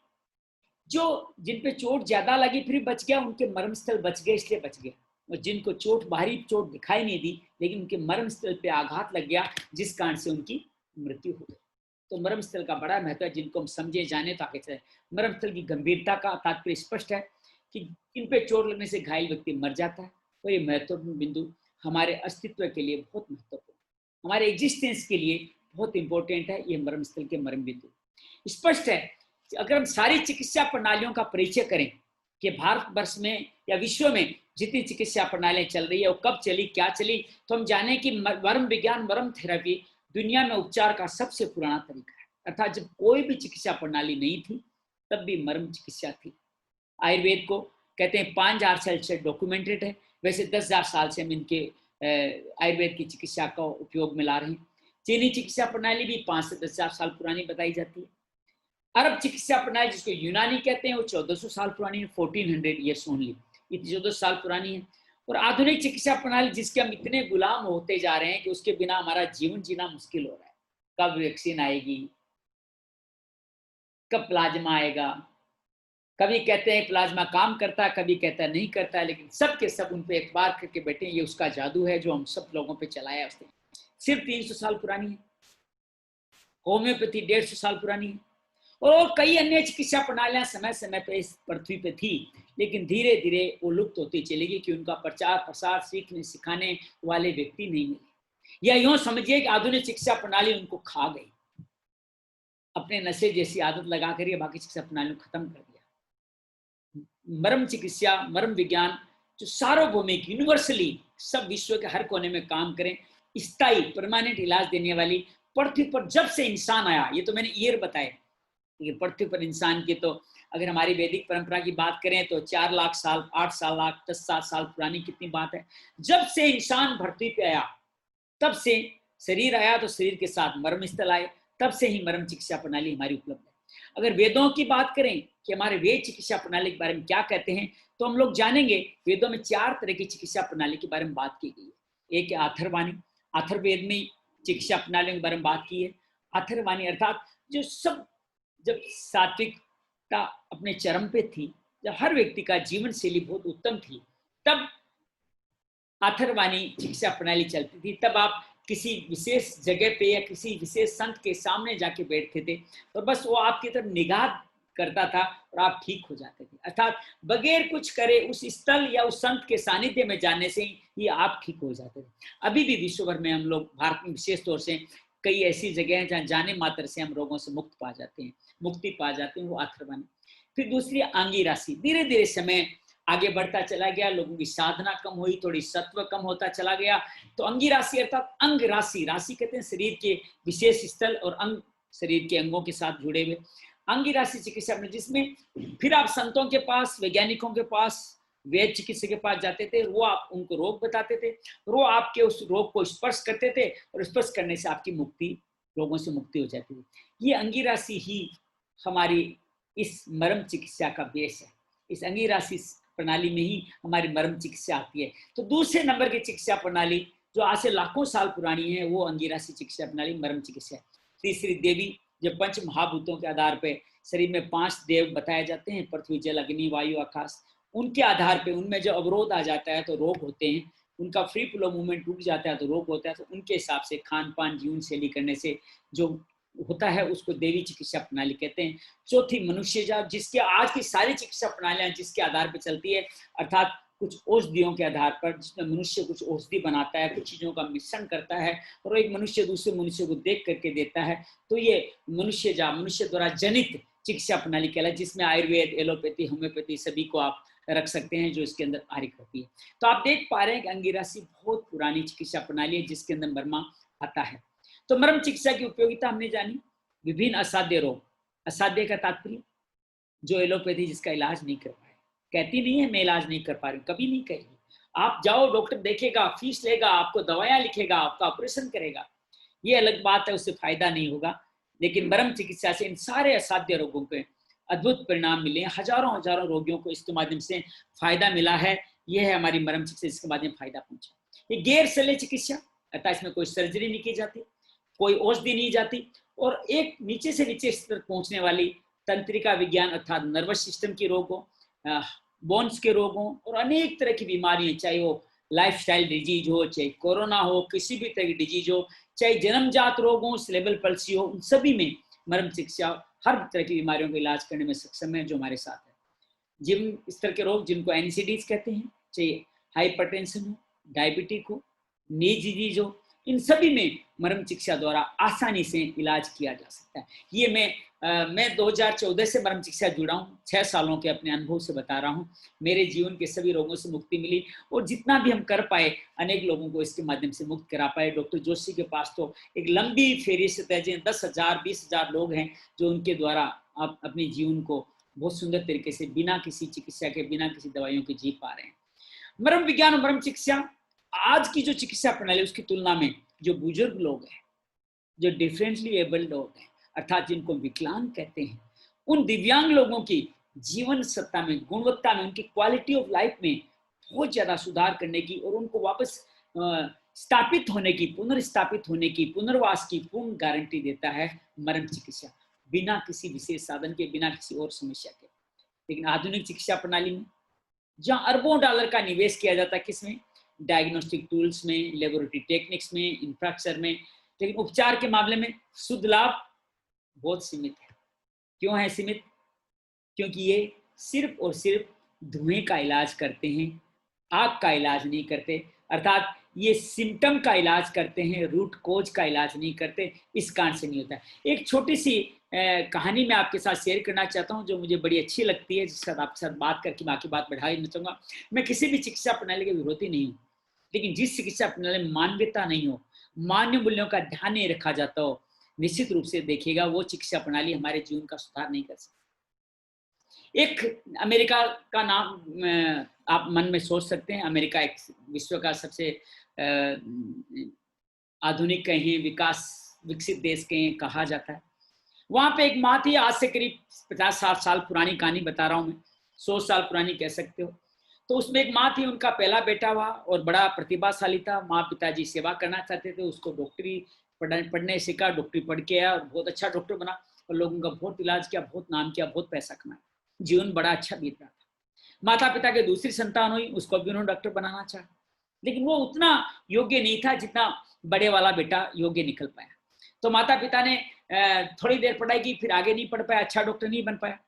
जो जिन पे चोट ज्यादा लगी फिर बच गया, उनके मर्म स्थल बच गए इसलिए बच गया, और जिनको चोट बाहरी चोट दिखाई नहीं दी लेकिन उनके मर्म स्थल पे आघात लग गया जिस कारण से उनकी मृत्यु हो गई। तो मर्म स्थल का बड़ा महत्व है, जिनको हम समझे जाने तो आगे चले। मर्म स्थल की गंभीरता का तात्पर्य स्पष्ट है कि इन पे चोट लगने से घायल व्यक्ति मर जाता है, और ये महत्वपूर्ण बिंदु हमारे अस्तित्व के लिए बहुत महत्वपूर्ण, हमारे एग्जिस्टेंस के लिए बहुत इंपॉर्टेंट है। ये मर्म स्थल के मर्म बिंदु स्पष्ट है। अगर हम सारी चिकित्सा प्रणालियों का परिचय करें कि भारतवर्ष में या विश्व में जितनी चिकित्सा प्रणालियां चल रही है वो कब चली, क्या चली, तो हम जाने कि मर्म विज्ञान, मर्म थेरेपी दुनिया में उपचार का सबसे पुराना तरीका है। अर्थात जब कोई भी चिकित्सा प्रणाली नहीं थी तब भी मर्म चिकित्सा थी। आयुर्वेद को कहते हैं 5000 साल से डॉक्यूमेंटेड है, वैसे 10,000 साल से हम इनके आयुर्वेद की चिकित्सा का उपयोग में ला रहे हैं। चीनी चिकित्सा प्रणाली भी 5 से 10,000 साल पुरानी बताई जाती है। अरब चिकित्सा प्रणाली जिसको यूनानी कहते हैं वो 1400 साल पुरानी है, 1400 ईयर्स ओनली, ये 1400 साल पुरानी है। और आधुनिक चिकित्सा प्रणाली जिसके हम इतने गुलाम होते जा रहे हैं कि उसके बिना हमारा जीवन जीना मुश्किल हो रहा है। कब वैक्सीन आएगी, कब प्लाज्मा आएगा, कभी कहते हैं प्लाज्मा काम करता है, कभी कहता है नहीं करता है, लेकिन सब के सब उन पे एक बार करके बैठे, ये उसका जादू है जो हम सब लोगों पे चलाया उसने। सिर्फ 300 साल पुरानी है। होम्योपैथी 150 साल पुरानी है, और कई अन्य चिकित्सा प्रणालियां समय समय पर इस पृथ्वी पे थी, लेकिन धीरे धीरे वो लुप्त होती चली गई कि उनका प्रचार प्रसार सीखने सिखाने वाले व्यक्ति नहीं मिले। या यूं समझिए कि आधुनिक चिकित्सा प्रणाली उनको खा गई, अपने नशे जैसी आदत लगा कर बाकी चिकित्सा प्रणाली को खत्म कर दिया। मर्म चिकित्सा, मर्म विज्ञान जो सार्वभौमिक यूनिवर्सली सब विश्व के हर कोने में काम करें, स्थायी परमानेंट इलाज देने वाली, पृथ्वी पर जब से इंसान आया, ये तो मैंने ईयर बताए, ये पृथ्वी पर इंसान की तो अगर हमारी वैदिक परंपरा की बात करें तो 4 लाख साल, 8 साल लाख, 10 साल पुरानी कितनी बात है। जब से इंसान धरती पे आया तब से शरीर आया तो शरीर के साथ मर्म स्थल आए, तब से ही मर्म चिकित्सा प्रणाली हमारी उपलब्ध है। अगर वेदों की बात करें कि हमारे वेद चिकित्सा प्रणाली के बारे में क्या कहते हैं, तो हम लोग जानेंगे वेदों में 4 तरह की चिकित्सा प्रणाली के बारे में बात की गई है। एक है अथर्ववाणी, अथर्ववेद में चिकित्सा प्रणाली के बारे में बात की है। अथर्ववाणी अर्थात जो सब, जब सात्विकता अपने चरम पे थी, जब हर व्यक्ति का जीवन शैली बहुत उत्तम थी, तब अथर्ववाणी चिकित्सा प्रणाली चलती थी। तब आप किसी विशेष जगह पे या किसी विशेष संत के सामने जाके बैठते थे और बस वो आपकी तरफ निगाह करता था और आप ठीक हो जाते थे। अर्थात बगैर कुछ करे उस स्थल या उस संत के सानिध्य में जाने से ही आप ठीक हो जाते थे। अभी भी विश्व भर में हम लोग, भारत में विशेष तौर से कई ऐसी जगह हैं जहाँ जाने मात्र से हम रोगों से मुक्ति पा जाते हैं, वो अथर्ववाणी। फिर दूसरी आंगी राशि, धीरे धीरे समय आगे बढ़ता चला गया, लोगों की साधना कम हुई, थोड़ी सत्व कम होता चला गया, तो अंगी राशि अर्थात अंग राशि, राशि कहते हैं शरीर के विशेष स्थल और अंग शरीर के अंगों के साथ जुड़े हुए, अंगी राशि चिकित्सा में, जिसमें फिर आप संतों के पास, वैज्ञानिकों के पास, वैद्य चिकित्सक के पास जाते थे, वो आप उनको रोग बताते थे, वो आपके उस रोग को स्पर्श करते थे और स्पर्श करने से आपकी मुक्ति, रोगों से मुक्ति हो जाती थी। ये अंगी राशि ही हमारी इस मर्म चिकित्सा का बेस है। इस अंगी राशि प्रणाली में ही हमारी मर्म चिकित्सा आती है। तो दूसरे नंबर की चिकित्सा प्रणाली जो आज से लाखों साल पुरानी है, वो अंगी राशि चिकित्सा प्रणाली मर्म चिकित्सा है। तीसरी देवी, जो पंच महाभूतों के आधार पर शरीर में 5 देव बताए जाते हैं, पृथ्वी जल अग्नि वायु आकाश, उनके आधार पे उनमें जो अवरोध आ जाता है तो रोग होते हैं, उनका फ्री फ्लो मूवमेंट टूट जाता है तो रोग होता है। तो उनके हिसाब से खान पान जीवन शैली करने से जो होता है उसको देवी चिकित्सा प्रणाली कहते हैं। चौथी मनुष्य जात, जिसके आज की सारी चिकित्सा प्रणालियां जिसके आधार पर चलती है, अर्थात कुछ औषधियों के आधार पर, जिसमें मनुष्य कुछ औषधि बनाता है, कुछ चीजों का मिश्रण करता है और एक मनुष्य दूसरे मनुष्य को देख करके देता है, तो ये मनुष्य जात, मनुष्य द्वारा जनित चिकित्सा प्रणाली कहलाती है, जिसमें आयुर्वेद, एलोपैथी, होम्योपैथी सभी को आप रख सकते हैं, जो इसके अंदर आरिक होती है। तो आप देख पा रहे हैं कि अंगी राशि बहुत पुरानी चिकित्सा प्रणाली है जिसके अंदर मर्म आता है। तो मर्म चिकित्सा की उपयोगिता हमने जानी। विभिन्न असाध्य रोग, असाध्य का तात्पर्य जो एलोपैथी जिसका इलाज नहीं कर पाए, कहती नहीं है मैं इलाज नहीं कर पा रही, कभी नहीं कहेगी। आप जाओ, डॉक्टर देखेगा, फीस लेगा, आपको दवाइयां लिखेगा, आपका ऑपरेशन करेगा, ये अलग बात है, उससे फायदा नहीं होगा। लेकिन मरम चिकित्सा से इन सारे असाध्य रोगों के अद्भुत परिणाम मिले। हजारों हजारों रोगियों को इसके माध्यम से फायदा मिला है। यह है हमारी मरम चिकित्सा, इसके माध्यम फायदा पहुंचा। ये गैर शल्य चिकित्सा, अर्थात इसमें कोई सर्जरी नहीं की जाती, कोई औषधि नहीं जाती, और एक नीचे से नीचे स्तर पहुंचने वाली तंत्रिका विज्ञान अर्थात नर्वस सिस्टम के रोगों, बोन्स के रोगों और अनेक तरह की बीमारियां, चाहे वो लाइफस्टाइल डिजीज हो, चाहे कोरोना हो, किसी भी तरह की डिजीज हो, चाहे जन्मजात रोग हो, सेरेब्रल पल्सी हो, उन सभी में मरम चिकित्सा हर तरह की बीमारियों का इलाज करने में सक्षम है, जो हमारे साथ है। जिन स्तर के रोग जिनको एनसीडीज कहते हैं, चाहे हाइपरटेंशन हो, डायबिटिक हो, नी डिजीज हो, इन सभी में मरम चिकित्सा द्वारा आसानी से इलाज किया जा सकता है। ये मैं 2014 से मरम चिकित्सा जुड़ा हूँ, 6 सालों के अपने अनुभव से बता रहा हूँ। मेरे जीवन के सभी रोगों से मुक्ति मिली, और जितना भी हम कर पाए अनेक लोगों को इसके माध्यम से मुक्त करा पाए। डॉक्टर जोशी के पास तो एक लंबी फेहरिस्त है, 10,000 20,000 लोग हैं जो उनके द्वारा आप अपने जीवन को बहुत सुंदर तरीके से बिना किसी चिकित्सा के, बिना किसी दवाइयों के जी पा रहे हैं। मरम विज्ञान और मरम चिकित्सा आज की जो चिकित्सा प्रणाली उसकी तुलना में जो बुजुर्ग लोग हैं, जो डिफरेंटली एबल्ड लोग हैं, अर्थात जिनको विकलांग कहते हैं, उन दिव्यांग लोगों की जीवन सत्ता में, गुणवत्ता में, उनकी क्वालिटी ऑफ लाइफ में बहुत ज्यादा सुधार करने की और उनको वापस स्थापित होने की, पुनर्स्थापित होने की, पुनर्वास की पूर्ण गारंटी देता है मरम चिकित्सा, बिना किसी विशेष साधन के, बिना किसी और समस्या के। लेकिन आधुनिक चिकित्सा प्रणाली में जहां अरबों डॉलर का निवेश किया जाता है, किसमें? डायग्नोस्टिक टूल्स में, लेबोरेटरी टेक्निक्स में, इंफ्रास्ट्रक्चर में, लेकिन उपचार के मामले में शुद्ध लाभ बहुत सीमित है। क्यों है सीमित? क्योंकि ये सिर्फ और सिर्फ धुएं का इलाज करते हैं, आग का इलाज नहीं करते, अर्थात ये सिम्टम का इलाज करते हैं, रूट कोज का इलाज नहीं करते। इस कारण से नहीं होता। एक छोटी सी कहानी मैं आपके साथ शेयर करना चाहता हूँ, जो मुझे बड़ी अच्छी लगती है, जिसके साथ आपके साथ बात करके मैं बाकी बात बढ़ाना चाहूँगा। मैं किसी भी चिकित्सा प्रणाली के विरोधी नहीं हूँ, लेकिन जिस चिकित्सा प्रणाली में मानवीयता नहीं हो, मान्य मूल्यों का ध्यान नहीं रखा जाता हो, निश्चित रूप से देखिएगा वो चिकित्सा प्रणाली हमारे जीवन का सुधार नहीं कर सकती। एक अमेरिका का नाम आप मन में सोच सकते हैं। अमेरिका एक विश्व का सबसे आधुनिक कहें, विकसित देश कहें कहा जाता है। वहां पे एक माँ थी, आज से करीब 50-60 साल पुरानी कहानी बता रहा हूँ मैं, 100 साल पुरानी कह सकते हो। तो उसमें एक माँ थी, उनका पहला बेटा हुआ और बड़ा प्रतिभाशाली था। माँ पिताजी सेवा करना चाहते थे, उसको डॉक्टरी पढ़ने सीखा, डॉक्टरी पढ़ के आया और बहुत अच्छा डॉक्टर बना और लोगों का बहुत इलाज किया, बहुत नाम किया, बहुत पैसा कमाया, जीवन बड़ा अच्छा बीत रहा था। माता पिता के दूसरी संतान हुई, उसको भी उन्होंने डॉक्टर बनाना चाहा, लेकिन वो उतना योग्य नहीं था जितना बड़े वाला बेटा योग्य निकल पाया। तो माता पिता ने थोड़ी देर पढ़ाई की, फिर आगे नहीं पढ़ पाया, अच्छा डॉक्टर नहीं बन पाया,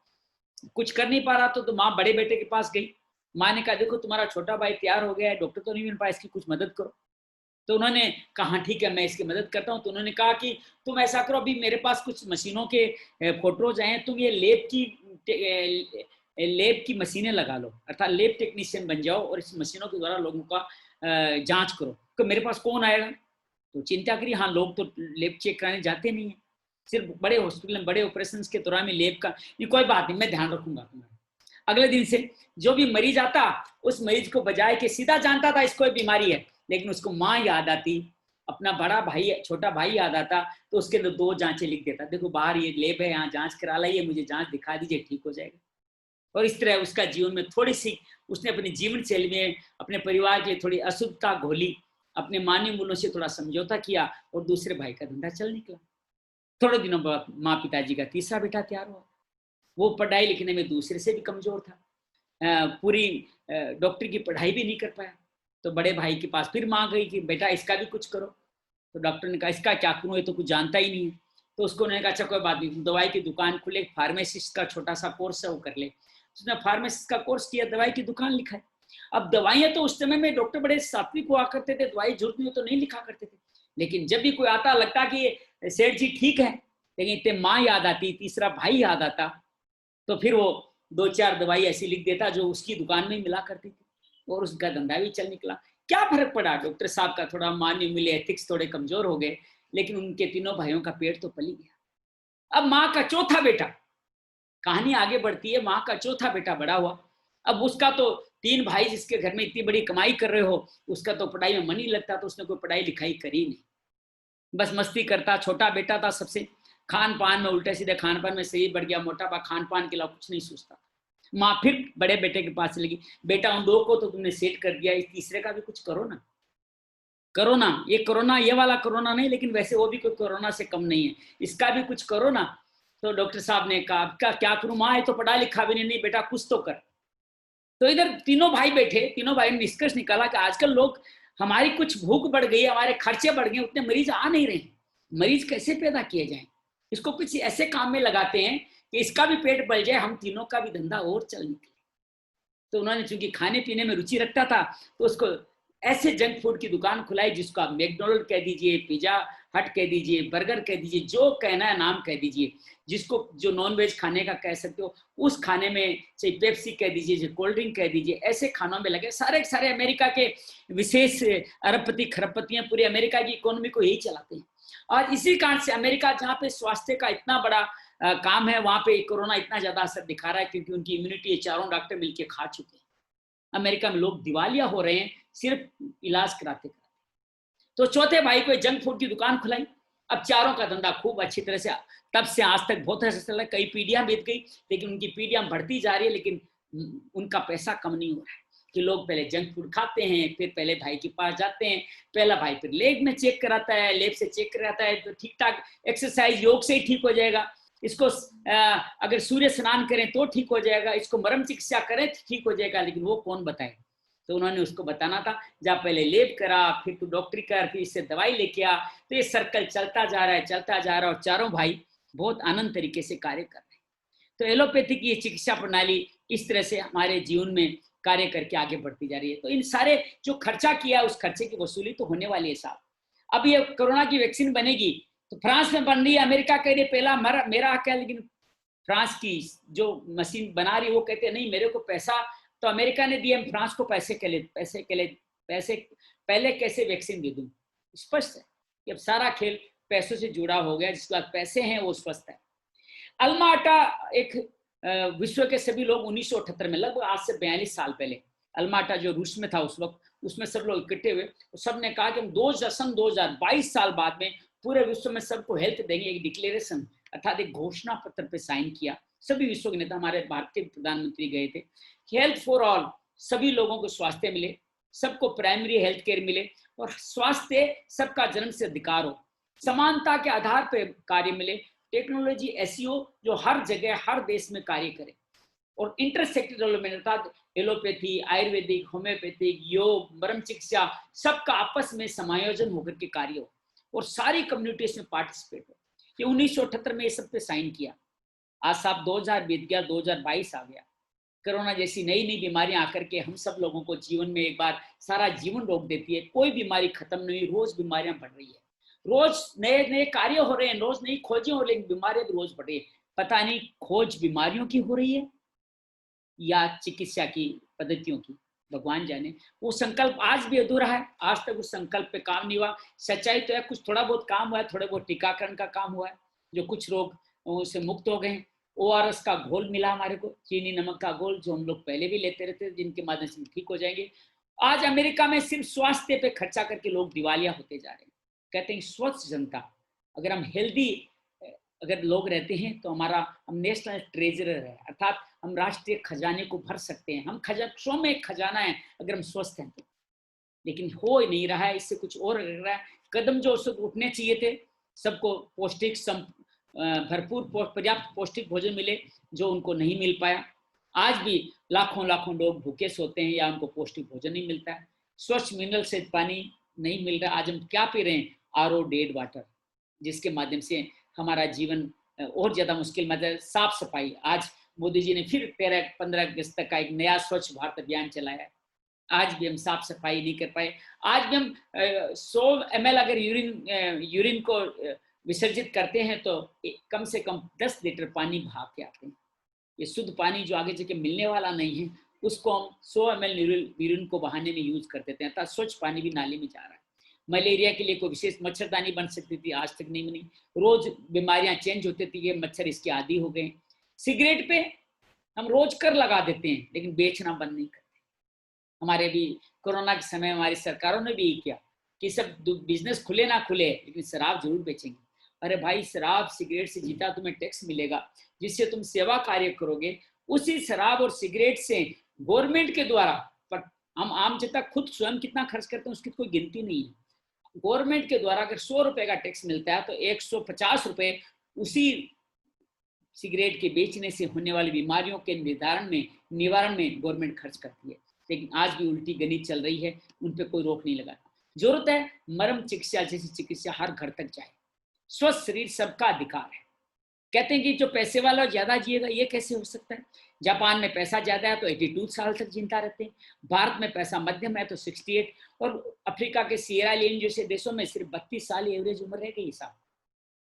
कुछ कर नहीं पा रहा। तो माँ बड़े बेटे के पास गई। माँ ने कहा, देखो तुम्हारा छोटा भाई तैयार हो गया है, डॉक्टर तो नहीं बन पाया, इसकी कुछ मदद करो। तो उन्होंने कहा ठीक है, मैं इसकी मदद करता हूँ। तो उन्होंने कहा कि तुम ऐसा करो, अभी मेरे पास कुछ मशीनों के फोटोज आए हैं, तुम ये लैब की मशीनें लगा लो, अर्थात लैब टेक्नीशियन बन जाओ और इस मशीनों के द्वारा लोगों का जांच करो। तो मेरे पास कौन आएगा? तो चिंता करी, हाँ लोग तो लैब चेक कराने जाते नहीं है, सिर्फ बड़े हॉस्पिटल में बड़े ऑपरेशन के दौरान में लैब का नहीं। कोई बात नहीं, मैं ध्यान रखूंगा तुम्हारा। अगले दिन से जो भी मरीज आता, उस मरीज को बजाय के सीधा जानता था इसको बीमारी है, लेकिन उसको माँ याद आती, अपना बड़ा भाई छोटा भाई याद आता, तो उसके अंदर 2 जांचें लिख देता, देखो बाहर ये लैब है, यहाँ जांच करा लाइए, मुझे जांच दिखा दीजिए, ठीक हो जाएगा। और इस तरह उसका जीवन में थोड़ी सी उसने अपनी जीवन शैली में अपने परिवार के लिए थोड़ी अशुद्धता घोली, अपने मानवीय मूल्यों से थोड़ा समझौता किया और दूसरे भाई का धंधा चल निकला। थोड़े दिनों बाद माँ पिताजी का तीसरा बेटा तैयार हुआ। वो पढ़ाई लिखने में दूसरे से भी कमजोर था, पूरी डॉक्टर की पढ़ाई भी नहीं कर पाया। तो बड़े भाई के पास फिर माँ गई कि बेटा इसका भी कुछ करो। तो डॉक्टर ने कहा इसका क्या करूँ, ये तो कुछ जानता ही नहीं है। तो उसको उन्होंने कहा अच्छा कोई बात नहीं, दवाई की दुकान खुले, फार्मेसिस्ट का छोटा सा कोर्स है वो कर ले। उसने फार्मेसिस्ट का कोर्स किया, दवाई की दुकान लिखा है। अब दवाइयाँ तो उस समय में डॉक्टर बड़े सात्विक हुआ करते थे, दवाई जरूरत नहीं हो तो नहीं लिखा करते थे, लेकिन जब भी कोई आता लगता कि सेठ जी ठीक है, लेकिन इतने माँ याद आती, तीसरा भाई याद आता, तो फिर वो 2-4 दवाई ऐसी लिख देता जो उसकी दुकान में मिला करती थी और उसका धंधा भी चल निकला। क्या फर्क पड़ा? डॉक्टर साहब का थोड़ा मान्य मिले, एथिक्स थोड़े कमजोर हो गए, लेकिन उनके तीनों भाइयों का पेट तो पली गया। अब माँ का चौथा बेटा, कहानी आगे बढ़ती है, माँ का चौथा बेटा बड़ा हुआ। अब उसका तो 3 भाई जिसके घर में इतनी बड़ी कमाई कर रहे हो, उसका तो पढ़ाई में मन ही लगता, तो उसने कोई पढ़ाई लिखाई करी नहीं, बस मस्ती करता। छोटा बेटा था सबसे, खान पान में उल्टे सीधे खान पान में शरीर बढ़ गया, मोटापा, खान पान के अलावा कुछ नहीं सोचता। माँ फिर बड़े बेटे के पास चलेगी, बेटा उन दो को तो तुमने सेट कर दिया, इस तीसरे का भी कुछ करो ना, करो ना। ये कोरोना, ये वाला कोरोना नहीं, लेकिन वैसे वो भी कोई कोरोना से कम नहीं है, इसका भी कुछ करो ना। तो डॉक्टर साहब ने कहा क्या करूं माँ, ये तो पढ़ा लिखा भी नहीं, बेटा कुछ तो कर। तो इधर तीनों भाई बैठे, तीनों भाई ने निष्कर्ष निकाला कि आजकल लोग, हमारी कुछ भूख बढ़ गई, हमारे खर्चे बढ़ गए, उतने मरीज आ नहीं रहे, मरीज कैसे पैदा किए जाए, इसको कुछ ऐसे काम में लगाते हैं कि इसका भी पेट बढ़ जाए, हम तीनों का भी धंधा और चल निकले। तो उन्होंने चूंकि खाने पीने में रुचि रखता था, तो उसको ऐसे जंक फूड की दुकान खुलाई जिसको आप मैकडोनल्ड कह दीजिए, पिज्जा हट कह दीजिए, बर्गर कह दीजिए, जो कहना है नाम कह दीजिए, जिसको जो नॉन वेज खाने का कह सकते हो, उस खाने में चाहे पेप्सी कह दीजिए, चाहे कोल्ड ड्रिंक कह दीजिए, ऐसे खानों में लगे। सारे सारे अमेरिका के विशेष अरबपति खरबपतियां पूरी अमेरिका की इकोनॉमी को यही चलाते हैं। और इसी कारण से अमेरिका, जहाँ पे स्वास्थ्य का इतना बड़ा काम है, वहां पे कोरोना इतना ज्यादा असर दिखा रहा है, क्योंकि उनकी इम्यूनिटी चारों डॉक्टर मिलकर खा चुके हैं। अमेरिका में लोग दिवालिया हो रहे हैं सिर्फ इलाज कराते कराते। तो चौथे भाई को जंक फूड की दुकान खुलाई। अब चारों का धंधा खूब अच्छी तरह से तब से आज तक बहुत अच्छा चल रहा है। कई पीढ़ियां बीत गई, लेकिन उनकी पीढ़ियां बढ़ती जा रही है, लेकिन उनका पैसा कम नहीं हो रहा है। कि लोग पहले जंक फूड खाते हैं, फिर पहले भाई के पास जाते हैं, पहला भाई फिर लेब में चेक कराता है, लेब से चेक कराता है तो ठीक ठाक, एक्सरसाइज योग से ही ठीक हो जाएगा, इसको अगर सूर्य स्नान करें तो ठीक हो जाएगा, इसको मरम चिकित्सा करें तो ठीक हो जाएगा, लेकिन वो कौन बताए। तो उन्होंने उसको बताना था, जा पहले लेब करा, फिर तू डॉक्टरी कर, फिर इससे दवाई लेके आ। तो ये सर्कल चलता जा रहा है, चलता जा रहा है, और चारों भाई बहुत आनंद तरीके से कार्य कर रहे हैं। तो एलोपैथी की चिकित्सा प्रणाली इस तरह से हमारे जीवन में कार्य करके आगे बढ़ती जा रही है। तो इन सारे जो खर्चा किया, उस खर्चे की वसूली तो होने वाली है साहब। अब ये कोरोना की वैक्सीन बनेगी तो फ्रांस में बन रही है, अमेरिका कह रही है पहला मेरा हक है, लेकिन फ्रांस की जो मशीन बना रही है वो कहते हैं नहीं, मेरे को पैसा तो अमेरिका ने दिया, फ्रांस को पैसे पहले कैसे वैक्सीन दे दूं। स्पष्ट है कि अब सारा खेल पैसों से जुड़ा हो गया, जिसके बाद पैसे हैं वो स्वस्थ है। अल्माटा एक विश्व के सभी लोग 1978 में, लगभग आज से 42 साल पहले, अल्माटा जो रूस में था उस वक्त, उसमें सब लोग इकट्ठे हुए, सब ने कहा कि हम 2022 साल बाद में पूरे विश्व में सबको हेल्थ देंगे। एक डिक्लेरेशन अर्थात एक घोषणा पत्र पे साइन किया सभी विश्व के नेता, हमारे भारतीय प्रधानमंत्री गए थे। हेल्थ फॉर ऑल, सभी लोगों को स्वास्थ्य मिले, सबको प्राइमरी हेल्थ केयर मिले, और स्वास्थ्य सबका जन्म से अधिकार हो, समानता के आधार पर कार्य मिले, टेक्नोलॉजी ऐसी हो जो हर जगह हर देश में कार्य करे, और इंटरसेक्टर डेवलपमेंट अर्थात एलोपैथी, आयुर्वेदिक, होम्योपैथिक, योग, मरम चिकित्सा, सबका आपस में समायोजन होकर के कार्य हो, और सारी कम्युनिटी इसमें पार्टिसिपेट हो। ये 1978 में ये सब पे साइन किया। आज साहब 2000 बीत गया, 2022 आ गया, कोरोना जैसी नई नई बीमारियां आकर के हम सब लोगों को जीवन में एक बार सारा जीवन रोक देती है। कोई बीमारी खत्म नहीं, रोज बीमारियां बढ़ रही है, रोज नए नए कार्य हो रहे हैं, रोज नई खोजें हो रही हैं, बीमारियां भी रोज बढ़ रही है। पता नहीं खोज बीमारियों की हो रही है या चिकित्सा की पद्धतियों की, भगवान जाने। वो संकल्प आज भी अधूरा है, आज तक उस संकल्प पे काम नहीं हुआ। सच्चाई तो है, कुछ थोड़ा बहुत काम हुआ है, थोड़े बहुत टीकाकरण का काम हुआ है, जो कुछ रोग उससे मुक्त हो गए। ORS का घोल मिला हमारे को, चीनी नमक का घोल, जो हम लोग पहले भी लेते रहते, जिनके माध्यम से ठीक हो जाएंगे। आज अमेरिका में सिर्फ स्वास्थ्य पे खर्चा करके लोग दिवालिया होते जा रहे हैं। कहते हैं स्वस्थ जनता, अगर हम हेल्दी अगर लोग रहते हैं तो हम नेशनल ट्रेजरर है, अर्थात हम राष्ट्रीय खजाने को भर सकते हैं। हम सौ में एक खजाना है अगर हम स्वस्थ हैं तो, लेकिन हो नहीं रहा है, इससे कुछ और लग रहा है। कदम जो उठने चाहिए थे, सबको पौष्टिक भरपूर पर्याप्त पौष्टिक भोजन मिले, जो उनको नहीं मिल पाया। आज भी लाखों लाखों लोग भूखे सोते हैं या उनको पौष्टिक भोजन नहीं मिलता है। स्वच्छ मिनरल से पानी नहीं मिल रहा। आज हम क्या पी रहे हैं? RO डेड वाटर, जिसके माध्यम से हमारा जीवन और ज्यादा मुश्किल में है। साफ सफाई, आज मोदी जी ने फिर 13-15 अगस्त तक का एक नया स्वच्छ भारत अभियान चलाया है। आज भी हम साफ सफाई नहीं कर पाए। आज भी हम 100 ml अगर यूरिन को विसर्जित करते हैं तो कम से कम 10 लीटर पानी बहा के आते हैं। ये शुद्ध पानी जो आगे जाके मिलने वाला नहीं है, उसको हम 100 ml यूरिन को बहाने में यूज कर देते हैं, अर्थात स्वच्छ पानी भी नाली में जा रहा है। मलेरिया के लिए कोई विशेष मच्छरदानी बन सकती थी, आज तक नहीं बनी। रोज बीमारियां चेंज होती थी, ये मच्छर इसके आदी हो गए। सिगरेट पे हम रोज कर लगा देते हैं, लेकिन बेचना बंद नहीं करते। हमारे भी कोरोना के समय हमारी सरकारों ने भी किया कि सब बिजनेस खुले ना खुले, लेकिन शराब जरूर बेचेंगे। अरे भाई, शराब सिगरेट से जीता तुम्हें टैक्स मिलेगा जिससे तुम सेवा कार्य करोगे। उसी शराब और सिगरेट से गवर्नमेंट के द्वारा, पर हम आम जनता खुद स्वयं कितना खर्च करते हैं उसकी कोई गिनती नहीं है। गवर्नमेंट के द्वारा अगर 100 रुपए का टैक्स मिलता है तो 150 रुपए उसी सिगरेट के बेचने से होने वाली बीमारियों के निवारण में गवर्नमेंट खर्च करती है। लेकिन आज भी उल्टी गणित चल रही है, उन पर कोई रोक नहीं लगाता। जरूरत है मरम चिकित्सा जैसी चिकित्सा हर घर तक जाए। स्वस्थ शरीर सबका अधिकार है। कहते हैं कि जो पैसे वाला ज्यादा जिएगा, ये कैसे हो सकता है? जापान में पैसा ज्यादा है तो 82 साल तक जिंदा रहते हैं, भारत में पैसा मध्यम है तो 68, और अफ्रीका के सियरा लियोन जैसे देशों में सिर्फ 32 साल एवरेज उम्र रह गई साहब।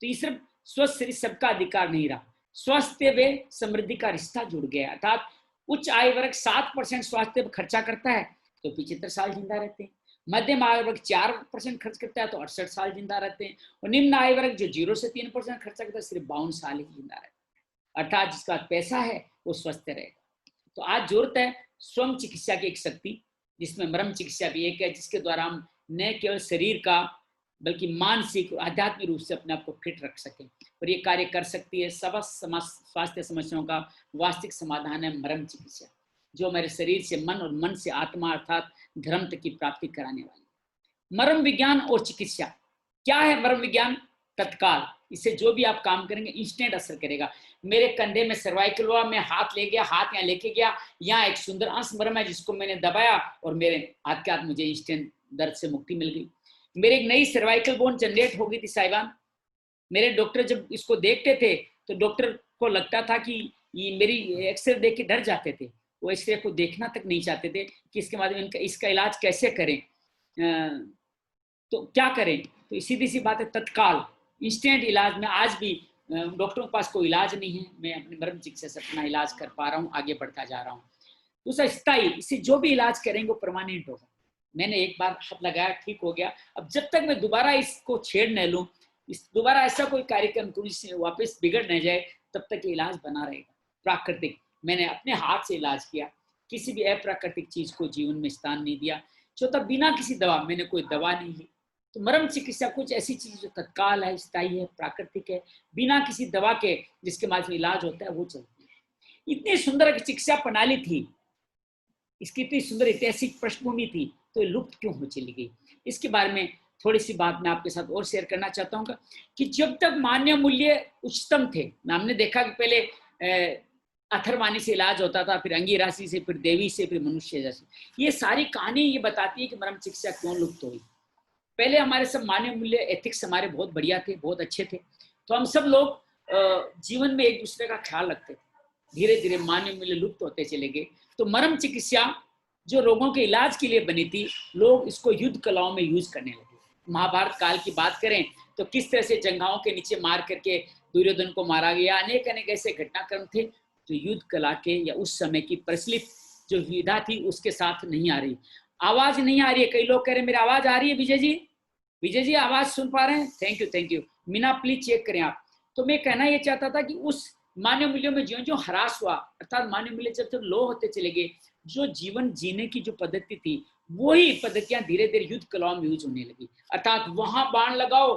तो ये सिर्फ स्वस्थ शरीर सबका अधिकार नहीं रहा, स्वास्थ्य व समृद्धि का रिश्ता जुड़ गया। अर्थात उच्च आय वर्ग 7% स्वास्थ्य पर खर्चा करता है तो 75 साल जिंदा रहते हैं, मध्यम आय वर्ग 4% खर्च करता है तो 68 साल जिंदा रहते हैं, और निम्न आय वर्ग जो 0 से 3% खर्चा करता है सिर्फ 52 साल ही जिंदा रहता है। अर्थात जिसका पैसा है वो स्वस्थ रहेगा। तो आज जरूरत है स्वयं चिकित्सा की एक शक्ति, जिसमें मरम चिकित्सा भी एक है, जिसके द्वारा हम न केवल शरीर का बल्कि मानसिक और आध्यात्मिक रूप से अपने आप को फिट रख सकें। और ये कार्य कर सकती है। सब स्वास्थ्य समस्याओं का वास्तविक समाधान है मरम चिकित्सा, जो हमारे शरीर से मन और मन से आत्मा अर्थात धर्म तक की प्राप्ति कराने वाली। मरम विज्ञान और चिकित्सा क्या है? मरम विज्ञान तत्काल, इससे जो भी आप काम करेंगे इंस्टेंट असर करेगा। मेरे कंधे में सर्वाइकल हुआ, मैं हाथ ले गया, हाथ यहाँ लेके गया, यहाँ एक सुंदर अंश मरम है जिसको मैंने दबाया और मेरे हाथ के हाथ मुझे इंस्टेंट दर्द से मुक्ति मिल गई। मेरे एक नई सर्वाइकल बोन जनरेट हो गई थी साहिबान। मेरे डॉक्टर जब इसको देखते थे तो डॉक्टर को लगता था कि ये मेरी एक्सरे देख के डर जाते थे, वो एक्सरे को देखना तक नहीं चाहते थे कि इसके माध्यम इसका इलाज कैसे करें, तो क्या करें। तो सीधी सी बात है, तत्काल इंस्टेंट इलाज में आज भी डॉक्टरों के पास कोई इलाज नहीं है। मैं अपने मरम चिकित्सा से अपना इलाज कर पा रहा हूँ, आगे बढ़ता जा रहा हूँ। दूसरा स्थायी, इससे जो भी इलाज करेंगे वो परमानेंट होगा। मैंने एक बार हाथ लगाया, ठीक हो गया, अब जब तक मैं दोबारा इसको छेड़ न लूं, इस दोबारा ऐसा कोई कार्यक्रम करूं जिससे वापस बिगड़ न जाए, तब तक ये इलाज बना रहेगा। प्राकृतिक, मैंने अपने हाथ से इलाज किया, किसी भी अप्राकृतिक चीज को जीवन में स्थान नहीं दिया। चौथा, बिना किसी दवा, मैंने कोई दवा नहीं ली। तो मरम चिकित्सा कुछ ऐसी चीज जो तत्काल है, स्थायी है, प्राकृतिक है, बिना किसी दवा के जिसके माध्यम इलाज होता है, वो चलती है। इतनी सुंदर चिकित्सा प्रणाली थी, इसकी इतनी सुंदर ऐतिहासिक पृष्ठभूमि थी, तो ये लुप्त क्यों हो चली गई? इसके बारे में थोड़ी सी बात मैं आपके साथ और शेयर करना चाहता हूँ कि जब तक मान्य मूल्य उच्चतम थे, हमने देखा कि पहले अथर्वाणी से इलाज होता था, फिर अंगिराशि से, फिर देवी से, फिर मनुष्य जैसे। ये सारी कहानी ये बताती है कि मरम चिकित्सा क्यों लुप्त हुई। पहले हमारे सब मान्य मूल्य एथिक्स हमारे बहुत बढ़िया थे, बहुत अच्छे थे, तो हम सब लोग जीवन में एक दूसरे का ख्याल रखते थे। धीरे धीरे मान्य मूल्य लुप्त होते चले गए। तो मरम चिकित्सा जो रोगों के इलाज के लिए बनी थी, लोग इसको युद्ध कलाओं में यूज करने लगे। महाभारत काल की बात करें तो किस तरह से जंघाओं के नीचे मार करके दुर्योधन को मारा गया, अनेक अनेक ऐसे घटनाक्रम थे जो युद्ध कला के या उस समय की प्रचलित जो विधा थी उसके साथ नहीं आ रही। आवाज नहीं आ रही है, कई लोग कह रहे हैं मेरी आवाज आ रही है विजय जी? विजय जी आवाज सुन पा रहे हैं? Thank you, thank you. Meena please check करें आप। तो मैं कहना यह चाहता था कि उस मान्य मूल्यों में जो जो ह्रास हुआ, अर्थात मान्य मूल्य जब तक लो होते चले गए, जो जीवन जीने की जो पद्धति थी वही पद्धतियां धीरे धीरे युद्ध कलाओं में यूज होने लगी। अर्थात वहां बाण लगाओ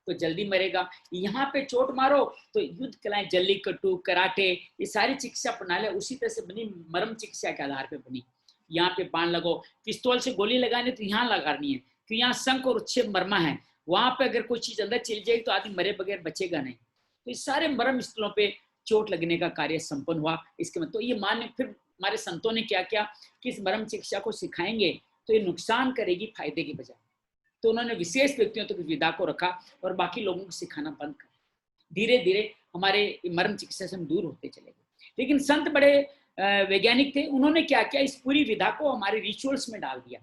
तो जल्दी मरेगा, यहाँ पे चोट मारो तो युद्ध कलाएं, जल्लीकट्टू, कराटे, ये सारी चिकित्सा प्रणाली उसी तरह से बनी, मरम चिकित्सा के आधार पर बनी। यहाँ पे बाण लगाओ, पिस्तौल से गोली लगानी तो यहाँ लगानी है, तो यहाँ शंख और उच्छेद मरमा है, वहां पे अगर कोई चीज अंदर चली जाएगी तो आदमी मरे बगैर बचेगा नहीं। तो इस सारे मरम स्थलों पे चोट लगने का कार्य संपन्न हुआ। इसके मतलब तो ये मान्य, फिर हमारे संतों ने क्या किया कि इस मरम चिकित्सा को सिखाएंगे तो ये नुकसान करेगी फायदे की बजाय, तो उन्होंने विशेष व्यक्तियों तक विधा को रखा और बाकी लोगों को सिखाना बंद कर। धीरे धीरे हमारे मरम चिकित्सा से हम दूर होते चले गए। लेकिन संत बड़े वैज्ञानिक थे, उन्होंने क्या किया, इस पूरी विधा को हमारे रिचुअल्स में डाल दिया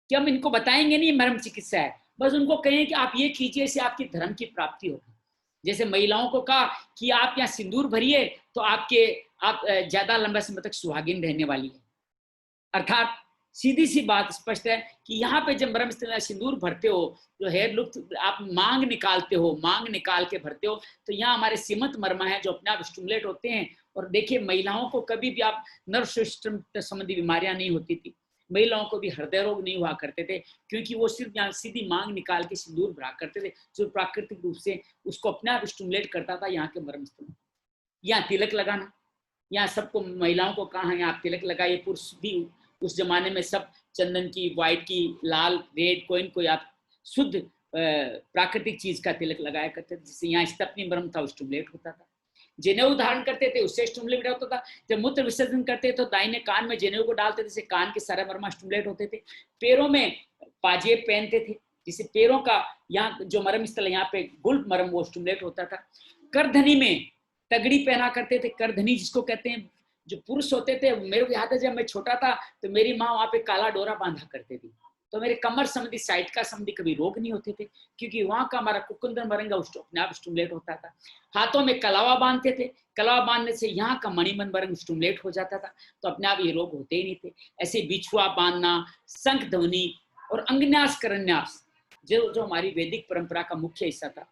कि हम इनको बताएंगे नहीं मरम चिकित्सा है, बस उनको कहें कि आप ये कीजिए, इससे आपकी धर्म की प्राप्ति होगी। जैसे महिलाओं को कहा कि आप यहाँ सिंदूर भरिए तो आप ज्यादा लंबा समय तक सुहागिन रहने वाली है। अर्थात सीधी सी बात स्पष्ट है कि यहाँ पे जब मरम सिंदूर भरते हो, जो हेयर लुक आप मांग निकालते हो, मांग निकाल के भरते हो, तो यहाँ हमारे सीमत मर्मा है जो अपने आप स्टिमुलेट होते हैं। और देखिए महिलाओं को कभी भी आप नर्व सिस्टम संबंधी बीमारियां नहीं होती थी, महिलाओं को भी हृदय रोग नहीं हुआ करते थे, क्योंकि वो सिर्फ यहाँ सीधी मांग निकाल के सिंदूर भरा करते थे, जो प्राकृतिक रूप से उसको अपने आप स्टिमुलेट करता था यहाँ के मर्म स्थल। यहाँ तिलक लगाना, यहाँ सबको महिलाओं को कहा है आप तिलक लगाइए, पुरुष भी उस जमाने में सब चंदन की, व्हाइट की, लाल, रेड, कोई आप शुद्ध प्राकृतिक चीज का तिलक लगाया करते थे, जिससे यहाँ स्तपनी मर्म था स्टिमुलेट होता था। जनेऊ धारण करते थे, उससे स्टिमुलेट होता था। जब मूत्र विसर्जन करते तो दाहिने कान में जनेऊ को डालते थे, जिससे कान के सारे मर्म स्टिमुलेट होते थे। पैरों में पाजेब पहनते थे, जिससे पैरों का यहाँ जो मर्म स्थल यहाँ पे गुल्फ मर्म वो स्टिमुलेट होता था। करधनी में तगड़ी पहना करते थे, करधनी जिसको कहते हैं, जो पुरुष होते थे। मेरे को याद है जब मैं छोटा था तो मेरी माँ वहाँ पे काला डोरा बांधा करती थी, तो मेरे कमर संबंधी, साइड का संबंधी कभी रोग नहीं होते थे, क्योंकि वहाँ का हमारा कुकुंदर मरंगा अपने आप स्टिमुलेट होता था। हाथों में कलावा बांधते थे, कलावा बांधने से यहाँ का मणिमन मरंग स्टिमुलेट हो जाता था, तो अपने आप ये रोग होते ही नहीं थे। ऐसे बिछुआ बांधना, शंख ध्वनि और अंगन्यास करन्यास, जो हमारी वैदिक परंपरा का मुख्य हिस्सा था।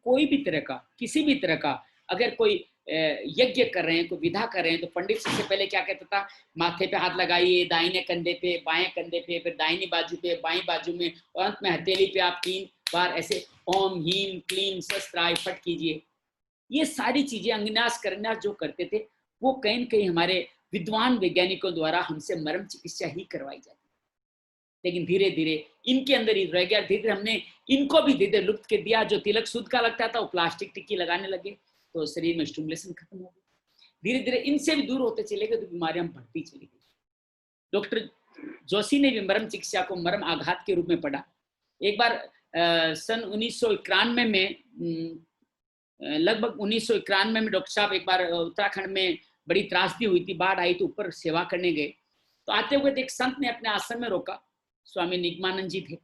कोई भी तरह का, किसी भी तरह का अगर कोई यज्ञ कर रहे हैं, कोई विधा कर रहे हैं, तो पंडित सबसे पहले क्या कहता था, माथे पे हाथ लगाइए, दाहिने कंधे पे, बाएं कंधे पे, फिर दाहिनी बाजू पे, बाईं बाजू में, और अंत में हथेली पे आप 3 बार ऐसे ओम ह्रीम क्लीम शस्त्राय फट कीजिए। ये सारी चीजें अंगन्यास करन्यास जो करते थे, वो कहीं न कहीं हमारे विद्वान वैज्ञानिकों द्वारा हमसे मर्म चिकित्सा ही करवाई जाती। लेकिन धीरे धीरे इनके अंदर ही रह गया, धीरे हमने इनको भी धीरे लुप्त कर दिया। जो तिलक शुद्ध का लगता था वो प्लास्टिक टिक्की लगाने लगे, तो शरीर में स्टिमुलेशन खत्म हो गई। धीरे धीरे इनसे भी दूर होते चले गए, तो बीमारियां बढ़ती चली गई। डॉक्टर जोशी ने भी मर्म चिकित्सा को मर्म आघात के रूप में पढ़ा। एक बार सन 1991 में, लगभग 1991 में डॉक्टर साहब एक बार उत्तराखंड में बड़ी त्रासदी हुई थी, बाढ़ आई तो ऊपर सेवा करने गए। तो आते हुए एक संत ने अपने आश्रम में रोका, स्वामी निगमानंद जी थे,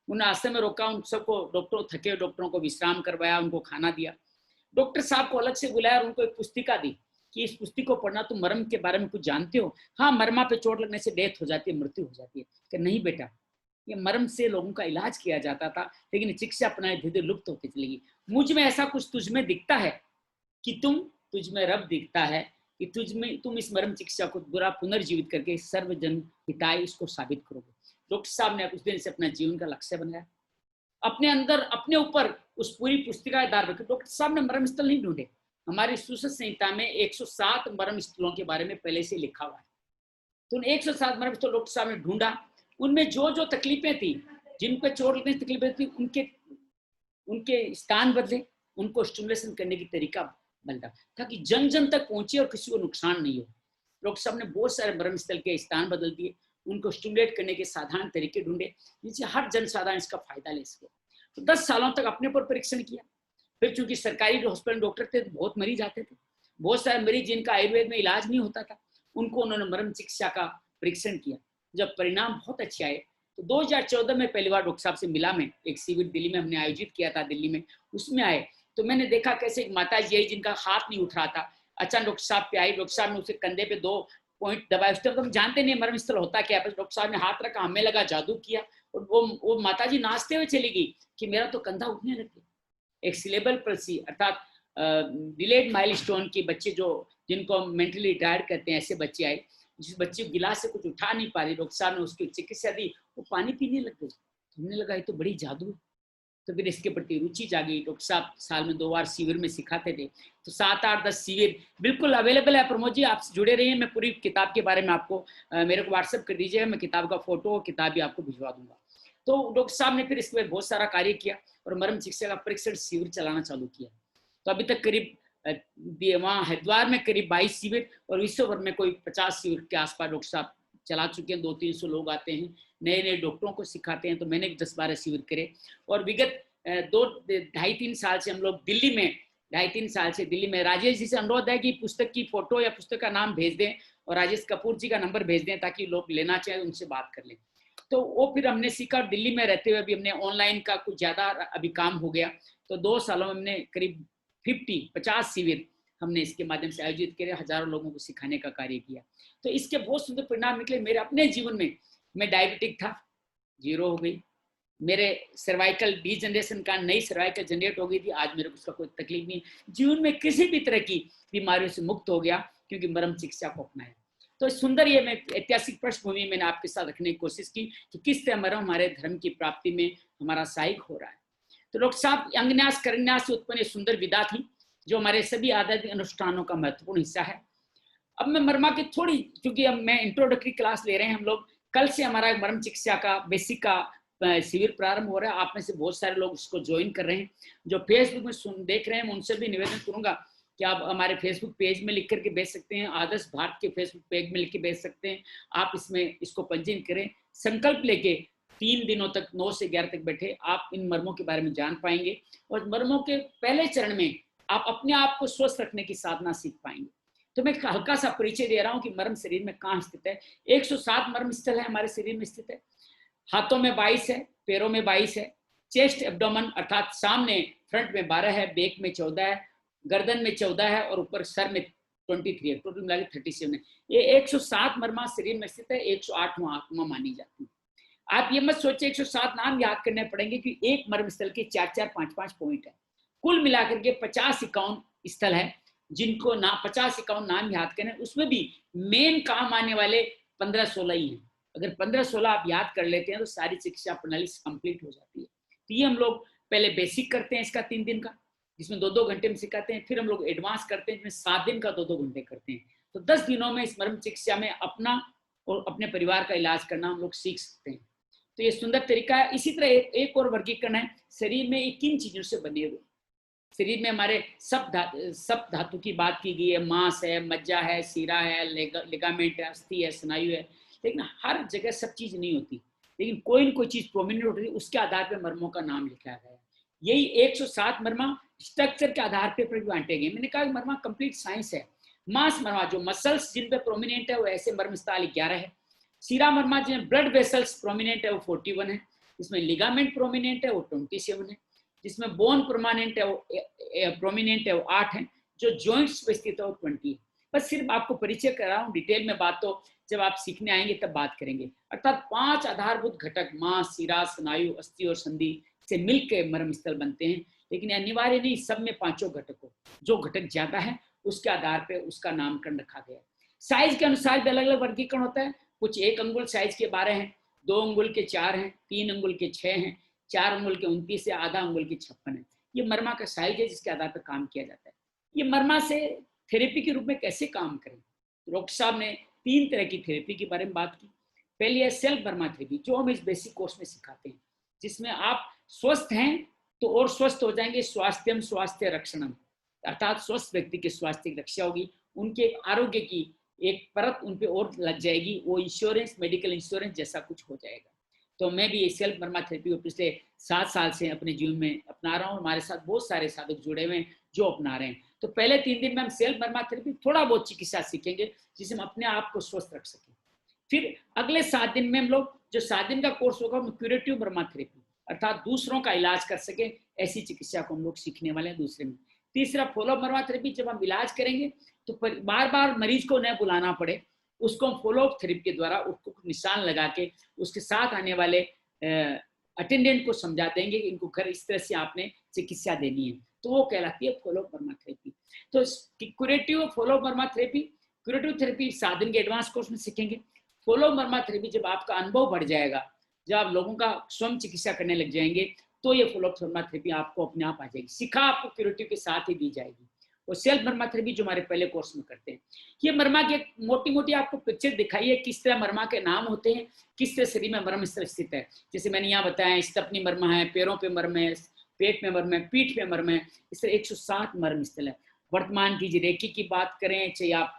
उन्होंने आश्रम में रोका, उन सबको डॉक्टरों थके डॉक्टरों को विश्राम करवाया, उनको खाना दिया। डॉक्टर साहब को अलग से बुलाया और उनको एक पुस्तिका दी कि इस पुस्तिका को पढ़ना, तुम मर्म के बारे में कुछ जानते हो? हाँ, मर्मा पे चोट लगने से डेथ हो जाती है, मृत्यु हो जाती है। कि नहीं बेटा, ये मर्म से लोगों का इलाज किया जाता था, लेकिन चिकित्सा अपना धीरे धीरे लुप्त होती चली गई। मुझ में ऐसा कुछ तुझ में दिखता है कि तुझ में रब दिखता है कि तुम इस मर्म चिकित्सा को बुरा पुनर्जीवित करके सर्वजन हिताय इसको साबित करोगे। डॉक्टर साहब ने उस दिन से अपना जीवन का लक्ष्य बनाया, अपने अंदर, अपने ऊपर उस पूरी पुस्तिका आधार पर। डॉक्टर साहब ने मर्म स्थल नहीं ढूंढे, हमारी सुश्रुत संहिता में 107 मर्म स्थलों के बारे में पहले से लिखा हुआ है। तो उन 107 मर्म स्थल डॉक्टर साहब ने ढूंढा, उनमें जो जो तकलीफें थी, जिन पर चोट लगने की तकलीफें थी, उनके स्थान बदले, उनको स्टिमुलेशन करने की तरीका बदला, ताकि जन जन तक पहुंचे और किसी को नुकसान नहीं हो। डॉक्टर साहब ने बहुत सारे मर्म स्थल के स्थान बदल दिए, उनको स्टिमुलेट करने के साधारण तरीके ढूंढे, जिससे हर जनसाधारण इसका फायदा ले सके। तो 10 सालों तक अपने पर परीक्षण किया। फिर चूंकि सरकारी हॉस्पिटल डॉक्टर थे तो बहुत मरीज आते थे, बहुत सारे मरीज जिनका आयुर्वेद में इलाज नहीं होता था, उनको उन्होंने मर्म चिकित्सा का परीक्षण किया। जब परिणाम बहुत अच्छे आए तो 2014 में पहली बार डॉक्टर साहब से मिला। मैं एक शिविर दिल्ली में हमने आयोजित किया था, दिल्ली में, उसमें आए तो मैंने देखा कैसे एक माता जी आई जिनका हाथ नहीं उठ रहा था, अचानक डॉक्टर साहब पे आई। डॉक्टर साहब ने उसे कंधे पे 2 पॉइंट दबाए। उस टाइम तो हम जानते नहीं मर्म स्थल होता क्या है, डॉक्टर साहब ने हाथ रखा, हमें लगा जादू किया, और वो माता जी नाचते हुए चली गई कि मेरा तो कंधा उठने लग गया। एक सिलेबल पल्सी अर्थात डिलेड माइलस्टोन के बच्चे, जो जिनको मेंटली रिटायर्ड करते हैं, ऐसे बच्चे आए, जिस बच्चे को गिलास से कुछ उठा नहीं पा रही, डॉक्टर साहब ने उसकी चिकित्सा दी, वो पानी पीने लग गई। हमने लगा ये तो बड़ी जादू है, तो फिर इसके प्रति रुचि जागी। डॉक्टर साहब साल में 2 बार शिविर में सिखाते थे, तो 7, 8, 10 शिविर बिल्कुल अवेलेबल है। प्रमोद जी, आपसे जुड़े रहिए, मैं पूरी किताब के बारे में आपको मेरे को व्हाट्सएप कर दीजिएगा, मैं किताब का फोटो और किताब भी आपको भिजवा दूंगा। तो डॉक्टर साहब ने फिर इसके बहुत सारा कार्य किया और मर्म चिकित्सा का परीक्षण शिविर चलाना चालू किया। तो अभी तक करीब वहाँ हरिद्वार में करीब 22 शिविर और विश्व भर में कोई 50 शिविर के आसपास डॉक्टर साहब चला चुके हैं। 200-300 लोग आते हैं, नए नए डॉक्टरों को सिखाते हैं। तो मैंने 10-12 शिविर करे, और विगत 2-2.5-3 साल से हम लोग दिल्ली में, 2.5-3 साल से दिल्ली में राजेश जी से अनुरोध है कि पुस्तक की फोटो या पुस्तक का नाम भेज दें और राजेश कपूर जी का नंबर भेज दें, ताकि लोग लेना चाहें उनसे बात कर लें। तो वो फिर हमने सीखा। दिल्ली में रहते हुए भी हमने ऑनलाइन का कुछ ज्यादा अभी काम हो गया, तो 2 सालों में हमने करीब 50 शिविर हमने इसके माध्यम से आयोजित किए, हजारों लोगों को सिखाने का कार्य किया। तो इसके बहुत सुंदर परिणाम निकले। मेरे अपने जीवन में, मैं डायबिटिक था, 0 हो गई। मेरे सर्वाइकल डीजनरेशन का नई सर्वाइकल जनरेट हो गई थी, आज मेरे को उसका कोई तकलीफ नहीं। जीवन में किसी भी तरह की बीमारियों से मुक्त हो गया, क्योंकि मर्म चिकित्सा को अपनाया। तो सुंदर ये मैं ऐतिहासिक पृष्ठभूमि मैंने आपके साथ रखने की कोशिश की कि किस तरह मर्म हमारे धर्म की प्राप्ति में हमारा सहायक हो रहा है। तो डॉक्टर साहब, अंगन्यास करन्यास से उत्पन्न सुंदर विधा थी जो हमारे सभी आध्यात्मिक अनुष्ठानों का महत्वपूर्ण हिस्सा है। अब मैं मर्मा की थोड़ी, क्योंकि अब मैं इंट्रोडक्टरी क्लास ले रहे हैं हम लोग, कल से हमारा मर्म चिकित्सा का बेसिक का शिविर प्रारंभ हो रहा है। आप में से बहुत सारे लोग इसको ज्वाइन कर रहे हैं। जो फेसबुक में देख रहे हैं मैं उनसे भी निवेदन करूंगा कि आप हमारे फेसबुक पेज में लिख करके भेज सकते हैं, आदर्श भारत के फेसबुक पेज में लिख के भेज सकते हैं। आप इसमें इसको पंजीयन करें, संकल्प लेके 3 दिनों तक 9 से 11 तक बैठे, आप इन मर्मों के बारे में जान पाएंगे और मर्मों के पहले चरण में आप अपने आप को स्वस्थ रखने की साधना सीख पाएंगे। तो मैं हल्का सा परिचय दे रहा हूँ कि मर्म शरीर में कहाँ स्थित है। 107 मर्म स्थल है हमारे शरीर में स्थित है। हाथों में 22 है, पैरों में 22 है, चेस्ट एब्डोमेन अर्थात सामने फ्रंट में 12 है, बैक में 14 है, गर्दन में 14 है और ऊपर सर में 23 है, टोटल मिला के 37 है। ये 107 मर्मा शरीर में स्थित है, 108वां आत्मा मानी जाती है। आप ये मत सोचिए 107 नाम याद करने पड़ेंगे कि एक मर्म स्थल के 4-4, 5-5 पॉइंट है। कुल मिलाकर के 50-51 स्थल है जिनको ना 50-51 नाम याद करें। उसमें भी मेन काम आने वाले 15-16 ही हैं। अगर 15-16 आप याद कर लेते हैं तो सारी शिक्षा प्रणाली कंप्लीट हो जाती है। तो ये हम लोग पहले बेसिक करते हैं इसका 3 दिन का, जिसमें 2-2 घंटे में सिखाते हैं। फिर हम लोग एडवांस करते हैं जिसमें 7 दिन का 2-2 घंटे करते हैं। तो 10 दिनों में इस मर्म चिकित्सा में अपना और अपने परिवार का इलाज करना हम लोग सीख सकते हैं। तो ये सुंदर तरीका है। इसी तरह एक और वर्गीकरण है, शरीर में किन चीजों से बने हुए। शरीर में हमारे सब धातु की बात की गई है। मांस है, मज्जा है, सीरा है, लिगामेंट है, अस्थि है, स्नायु है। लेकिन हर जगह सब चीज नहीं होती, लेकिन कोई न कोई चीज प्रोमिनेंट होती है, उसके आधार पर मर्मों का नाम लिखा गया है। यही 107 मर्मा स्ट्रक्चर के आधार पर भी बांटे गए। मैंने कहा मर्मा कंप्लीट साइंस है। मांस मर्मा जो मसल्स जिन पे प्रोमिनेंट है वो ऐसे मर्म स्थल 11 है। सीरा मर्मा जिनमें ब्लड वेसल्स प्रोमिनेंट है वो 41 है। इसमें लिगामेंट प्रोमिनेंट है वो 27 है। जिसमें बोन प्रोमिनेंट है वो 8 है। जो जॉइंट्स पे स्थित है वो 20 है। बस सिर्फ आपको परिचय कर रहा हूँ, डिटेल में बात तो जब आप सीखने आएंगे तब बात करेंगे। अर्थात 5 आधारभूत घटक मांस, सीरा, स्नायु, अस्थि और संधि से मिलकर मर्म स्थल बनते हैं। लेकिन अनिवार्य नहीं सब में 5 घटकों, जो घटक ज्यादा है उसके आधार पर उसका नामकरण रखा गया है। साइज के अनुसार भी अलग अलग वर्गीकरण होता है। कुछ 1 अंगुल साइज के 12 हैं, 2 अंगुल के 4 हैं, 3 अंगुल के 6 हैं, 4 अंगुल के 29 है, आधा अंगुल की 56 है। ये मर्मा का साइज है जिसके आधार पर काम किया जाता है। ये मर्मा से थेरेपी के रूप में कैसे काम करें। डॉक्टर साहब ने 3 तरह की थेरेपी के बारे में बात की। पहली है सेल्फ मर्मा थेरेपी, जो हम इस बेसिक कोर्स में सिखाते हैं, जिसमें आप स्वस्थ हैं तो और स्वस्थ हो जाएंगे। स्वास्थ्यम स्वास्थ्य रक्षणम, अर्थात स्वस्थ व्यक्ति के स्वास्थ्य की रक्षा होगी, उनके आरोग्य की एक परत उन पे और लग जाएगी। वो इंश्योरेंस, मेडिकल इंश्योरेंस जैसा कुछ हो जाएगा। तो मैं भी सेल्फ मर्मा थेरेपी को पिछले 7 साल से अपने जीवन में अपना रहा हूँ। हमारे साथ बहुत सारे साधक जुड़े हुए हैं जो अपना रहे हैं। तो पहले 3 दिन में हम सेल्फ मर्मा थेरेपी थोड़ा बहुत चिकित्सा सीखेंगे जिससे हम अपने आप को स्वस्थ रख सकें। फिर अगले 7 दिन में हम लोग, जो 7 दिन का कोर्स होगा, क्यूरेटिव मर्मा थेरेपी, अर्थात दूसरों का इलाज कर सके ऐसी चिकित्सा को हम लोग सीखने वाले हैं दूसरे में। तीसरा फॉलो मर्मा थेरेपी, जब हम इलाज करेंगे तो बार बार मरीज को न बुलाना पड़े, उसको हम फॉलो अप थेरेपी के द्वारा उसको निशान लगा के उसके साथ आने वाले अटेंडेंट को समझा देंगे कि इनको घर इस तरह से आपने चिकित्सा देनी है। तो वो कहलाती है फॉलो अप मर्मा थेरेपी। तो क्यूरेटिव फॉलो अप मर्मा थेरेपी, क्यूरेटिव थेरेपी 7 दिन के एडवांस कोर्स में सीखेंगे। फॉलो अप मर्मा थेरेपी जब आपका अनुभव बढ़ जाएगा, जब आप लोगों का स्वयं चिकित्सा करने लग जाएंगे, तो ये फॉलो अप मर्मा थेरेपी आपको अपने आप आ जाएगी। सिखा आपको क्यूरेटिव के साथ ही दी जाएगी। और सेल्फ मर्मा थेरेपी जो हमारे पहले कोर्स में करते हैं, ये मर्मा की मोटी मोटी आपको पिक्चर दिखाई है, किस तरह मर्मा के नाम होते हैं, किस तरह शरीर में मर्म स्थित है। जैसे मैंने यहाँ बताया, स्तपनी मर्मा है, पैरों पे मर्म है, पेट में मर्म है, पीठ पे मर्म है। इस तरह 107 मर्म स्थल है। वर्तमान की रेकी की बात करें, चाहे आप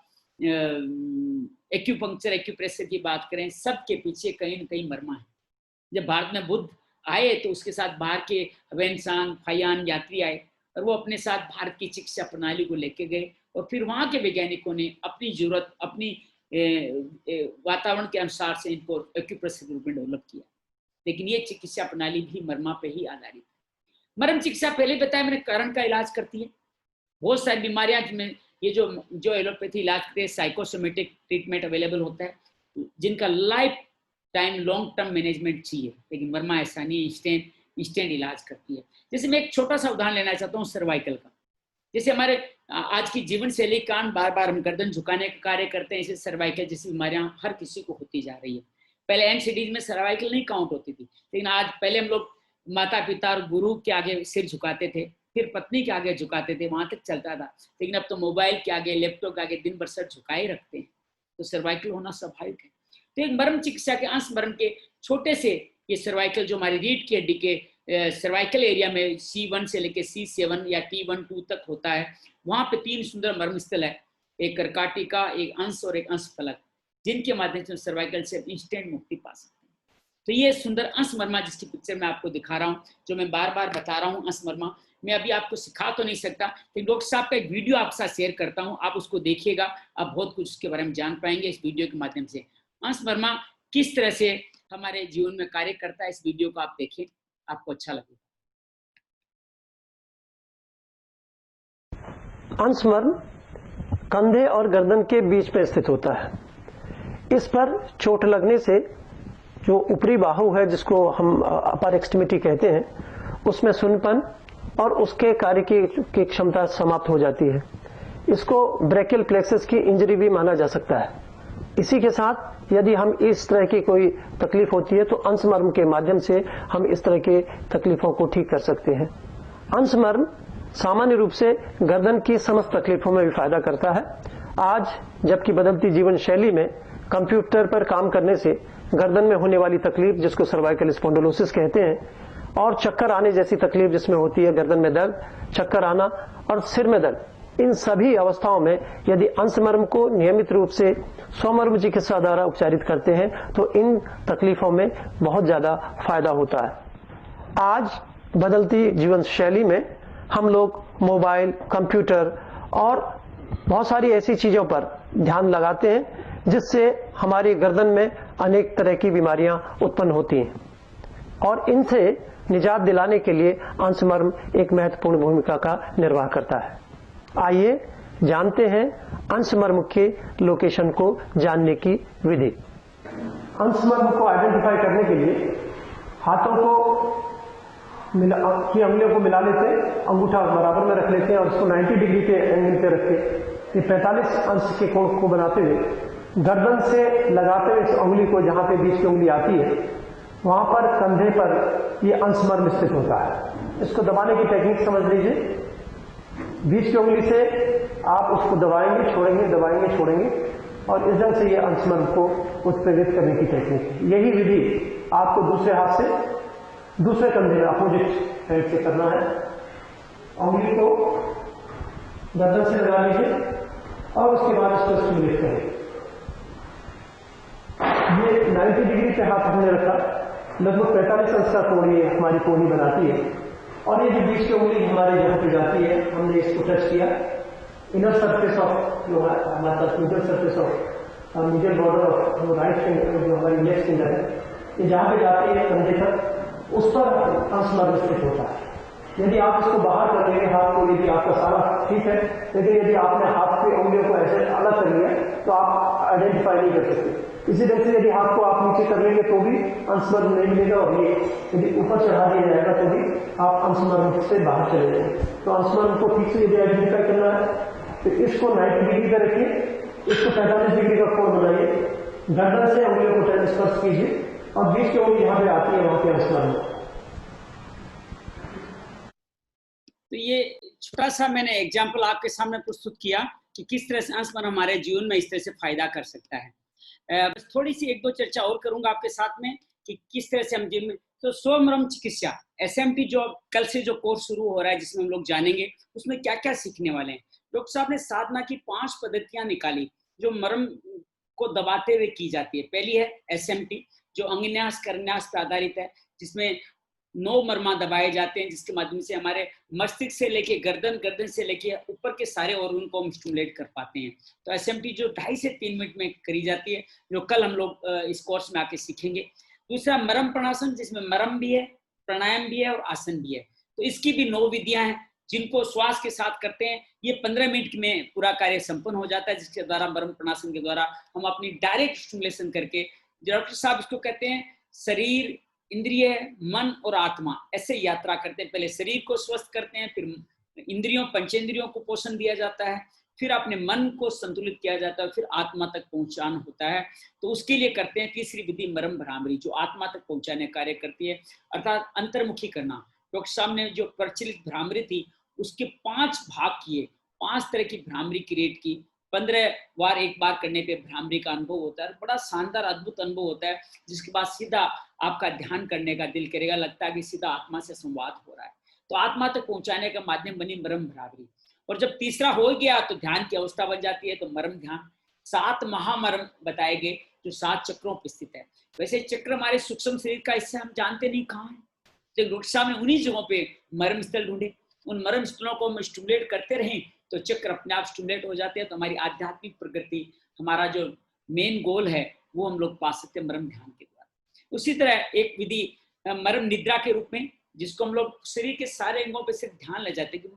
एक्यूपंक्चर, एक्यूप्रेशर की बात करें, सबके पीछे कहीं न कहीं मर्मा है। जब भारत में बुद्ध आए तो उसके साथ बाहर के वेनसांग, फायान यात्री आए और वो अपने साथ भारत की चिकित्सा प्रणाली को लेके गए। और फिर वहाँ के वैज्ञानिकों ने अपनी जरूरत, अपनी वातावरण के अनुसार से इनको एक्यूप्रेशर के रूप में डेवलप किया। लेकिन ये चिकित्सा प्रणाली भी मर्मा पे ही आधारित है। मर्म चिकित्सा पहले बताया मैंने, कारण का इलाज करती है। बहुत सारी बीमारियां में ये जो एलोपैथी इलाज करते हैं, साइकोसोमेटिक ट्रीटमेंट अवेलेबल होता है, जिनका life time long term management चाहिए। लेकिन मर्मा ऐसा नहीं, इंस्टेंट इलाज करती है। जैसे मैं एक छोटा सा उदाहरण लेना चाहता हूँ सर्वाइकल का। जैसे हमारे आज की जीवन शैली के कारण बार बार हम गर्दन झुकाने का कार्य करते हैं, इसे सर्वाइकल जैसी बीमारियां हर किसी को होती जा रही है। पहले एनसीडीज में सर्वाइकल नहीं काउंट होती थी, लेकिन आज पहले हम लोग माता पिता और गुरु के आगे सिर झुकाते थे, फिर पत्नी के आगे झुकाते थे, वहां तक चलता था। लेकिन अब तो मोबाइल के आगे, लैपटॉप के आगे दिन भर सर झुकाए रखते हैं, तो सर्वाइकल होना स्वाभाविक है। तो एक मर्म चिकित्सा के अंश मर्म के छोटे से ये सर्वाइकल जो हमारी रीढ़ की हड्डी के सर्वाइकल एरिया में C1 से लेके C7 या T1-2 तक होता है, वहां पे 3 सुंदर मर्म स्थल है, एक कर्काटिका, एक अंश और एक अंश फलक, जिनके माध्यम से सर्वाइकल से इंस्टेंट मुक्ति पा सकते हैं। तो ये सुंदर अंश मर्मा जिसकी पिक्चर मैं आपको दिखा रहा हूँ, जो मैं बार बार बता रहा हूँ, अंश मर्मा मैं अभी आपको सिखा तो नहीं सकता, लेकिन डॉक्टर साहब का एक वीडियो आपके साथ शेयर करता हूँ, आप उसको देखिएगा, आप बहुत कुछ उसके बारे में जान पाएंगे इस वीडियो के माध्यम से। अंश मर्मा किस तरह से हमारे जीवन में कार्य करता है, इस वीडियो को आप देखिए, आपको अच्छा लगेगा। अंश मर्म कंधे और गर्दन के बीच में स्थित होता है। इस पर चोट लगने से जो ऊपरी बाहु है, जिसको हम अपर एक्सट्रीमिटी कहते हैं, उसमें सुन्नपन और उसके कार्य की क्षमता समाप्त हो जाती है। इसको ब्रेकियल प्लेक्सस की इंजरी भी माना जा सकता है। इसी के साथ यदि हम इस तरह की कोई तकलीफ होती है तो अंश मर्म के माध्यम से हम इस तरह की तकलीफों को ठीक कर सकते हैं। अंश मर्म सामान्य रूप से गर्दन की समस्त तकलीफों में भी फायदा करता है। आज जबकि बदलती जीवन शैली में कंप्यूटर पर काम करने से गर्दन में होने वाली तकलीफ, जिसको सर्वाइकल स्पॉन्डिलोसिस कहते हैं, और चक्कर आने जैसी तकलीफ जिसमें होती है गर्दन में दर्द, चक्कर आना और सिर में दर्द, इन सभी अवस्थाओं में यदि अंश मर्म को नियमित रूप से स्वमर्म चिकित्सा द्वारा उपचारित करते हैं तो इन तकलीफों में बहुत ज्यादा फायदा होता है। आज बदलती जीवन शैली में हम लोग मोबाइल, कंप्यूटर और बहुत सारी ऐसी चीजों पर ध्यान लगाते हैं जिससे हमारी गर्दन में अनेक तरह की बीमारियां उत्पन्न होती हैं, और इनसे निजात दिलाने के लिए अंश मर्म एक महत्वपूर्ण भूमिका का निर्वाह करता है। आइए जानते हैं अंश मर्म के लोकेशन को जानने की विधि। अंश मर्म को आइडेंटिफाई करने के लिए हाथों को की अंगुलियों को मिला लेते हैं, अंगूठा बराबर में रख लेते हैं और इसको 90 डिग्री के एंगल पे रख के 45 अंश के कोण को बनाते हुए गर्दन से लगाते हुए इस उंगली को, जहां पे बीच की उंगली आती है, वहां पर कंधे पर ये अंश मर्म स्थित होता है। इसको दबाने की टेक्निक समझ लीजिए। बीच की उंगली से आप उसको दबाएंगे, छोड़ेंगे, दबाएंगे, छोड़ेंगे, और इस ढंग से ये अंश मर्म को उत्प्रेरित करने की टेक्निक है। यही विधि आपको दूसरे हाथ से दूसरे कंधे में अपोजिट साइड से करना है। उंगली को गर्दन से लगा लीजिए और उसके बाद इसको स्टिमुलेट करें। ये 90 डिग्री पे हाथ हमने रखा, लगभग 45 अंश का कोण ये हमारी कोहनी बनाती है, और ये जो बीच की उंगली हमारे यहाँ पे जाती है, हमने इसको टच किया, इनर सरफेस ऑफ जो हमारा middle surface of middle border of right finger, जो हमारी लेफ्ट फिंगर है, ये जहाँ पे जाती है कंधे तक, उस पर अंश मर्म स्थित होता है। यदि आप इसको बाहर कर लेंगे हाथ को, यदि आपका सारा ठीक है, लेकिन यदि आपने हाथ की उंगलियों को ऐसे अलग कर लिया तो आप आइडेंटिफाई नहीं कर सकते। इसी तरह से यदि हाथ को आप नीचे कर लेंगे तो भी अंश मर्म नहीं मिलेगा, और ये यदि ऊपर चढ़ा दिया जाएगा तो भी आप अंश मर्म से बाहर चले जाएंगे। तो अंश मर्म को ठीक से यदि आइडेंटिफाई करना है तो इसको 90 डिग्री पर रखिए, इसको 45 डिग्री का कोण बनाइए, गर्दन से उंगलियों को स्पर्श कीजिए और बीच की उंगली यहाँ पे आती है, वहां पे अंश मर्म। तो ये छोटा सा मैंने एग्जाम्पल आपके सामने प्रस्तुत किया कि किस तरह से अंश मर्म हमारे जीवन में इस तरह से फायदा कर सकता है। बस थोड़ी सी एक दो चर्चा और करूंगा आपके साथ में कि किस तरह से हम जीवन में, तो स्वमर्म चिकित्सा SMT जो कल से जो कोर्स शुरू हो रहा है, जिसमें हम लोग जानेंगे उसमें क्या क्या सीखने वाले हैं। डॉक्टर साहब ने साधना की 5 पद्धतियां निकाली जो मर्म को दबाते हुए की जाती है। पहली है SMT जो अंगन्यास करन्यास पर आधारित है, जिसमें 9 मर्मा दबाए जाते हैं, जिसके माध्यम से हमारे मस्तिष्क से लेके गर्दन, गर्दन से लेके ऊपर के सारे ऑर्गन को हम स्टिमुलेट कर पाते हैं। तो SMT जो 2.5 से 3 मिनट में करी जाती है, जो कल हम लोग इस कोर्स में आके सीखेंगे। दूसरा मर्म प्रणासन, जिसमें मर्म भी है, प्राणायाम भी है और आसन भी है। तो इसकी भी 9 विधियां हैं जिनको श्वास के साथ करते हैं। ये 15 मिनट में पूरा कार्य संपन्न हो जाता है, जिसके द्वारा मर्म प्रणासन के द्वारा हम अपनी डायरेक्ट स्टिमुलेशन करके, डॉक्टर साहब इसको कहते हैं शरीर, इंद्रिय, मन और आत्मा, ऐसे यात्रा करते हैं। पहले शरीर को स्वस्थ करते हैं, फिर इंद्रियों पंचेंद्रियों को पोषण दिया जाता है, फिर अपने मन को संतुलित किया जाता है, फिर आत्मा तक पहुंचाना होता है। तो उसके लिए करते हैं तीसरी विधि मरम भ्रामरी, जो आत्मा तक पहुंचाने का कार्य करती है, अर्थात अंतर्मुखी करना। डॉक्टर साहब ने जो प्रचलित भ्रामरी थी उसके 5 भाग किए, 5 तरह की भ्रामरी क्रिएट की। 15 बार एक बार करने पे भ्रामरी का अनुभव होता है, बड़ा शानदार अद्भुत अनुभव होता है, जिसके बाद सीधा आपका ध्यान करने का दिल करेगा, लगता है कि सीधा आत्मा से संवाद हो रहा है। तो आत्मा तक पहुंचाने का माध्यम बनी मरम भ्रामरी। और जब तीसरा हो गया तो ध्यान की अवस्था बन जाती है, तो मरम ध्यान। 7 महामरम बताए गए जो 7 चक्रों पर स्थित है। वैसे चक्र हमारे सूक्ष्म शरीर का, इससे हम जानते नहीं कहाँ है। जब डॉक्टर साहब ने उन्हीं जगहों पे मरम स्थल ढूंढे, उन मरम स्थलों को हम स्टिमुलेट करते रहें तो चक्र अपने आप स्टिमुलेट हो जाते हैं। तो हमारी आध्यात्मिक प्रगति, हमारा जो मेन गोल है वो हम लोग पा सकते हैं मरम ध्यान के द्वारा। उसी तरह एक विधि मरम निद्रा के रूप में, जिसको हम लोग शरीर के सारे अंगों पे सिर्फ ध्यान ले जाते हैं कि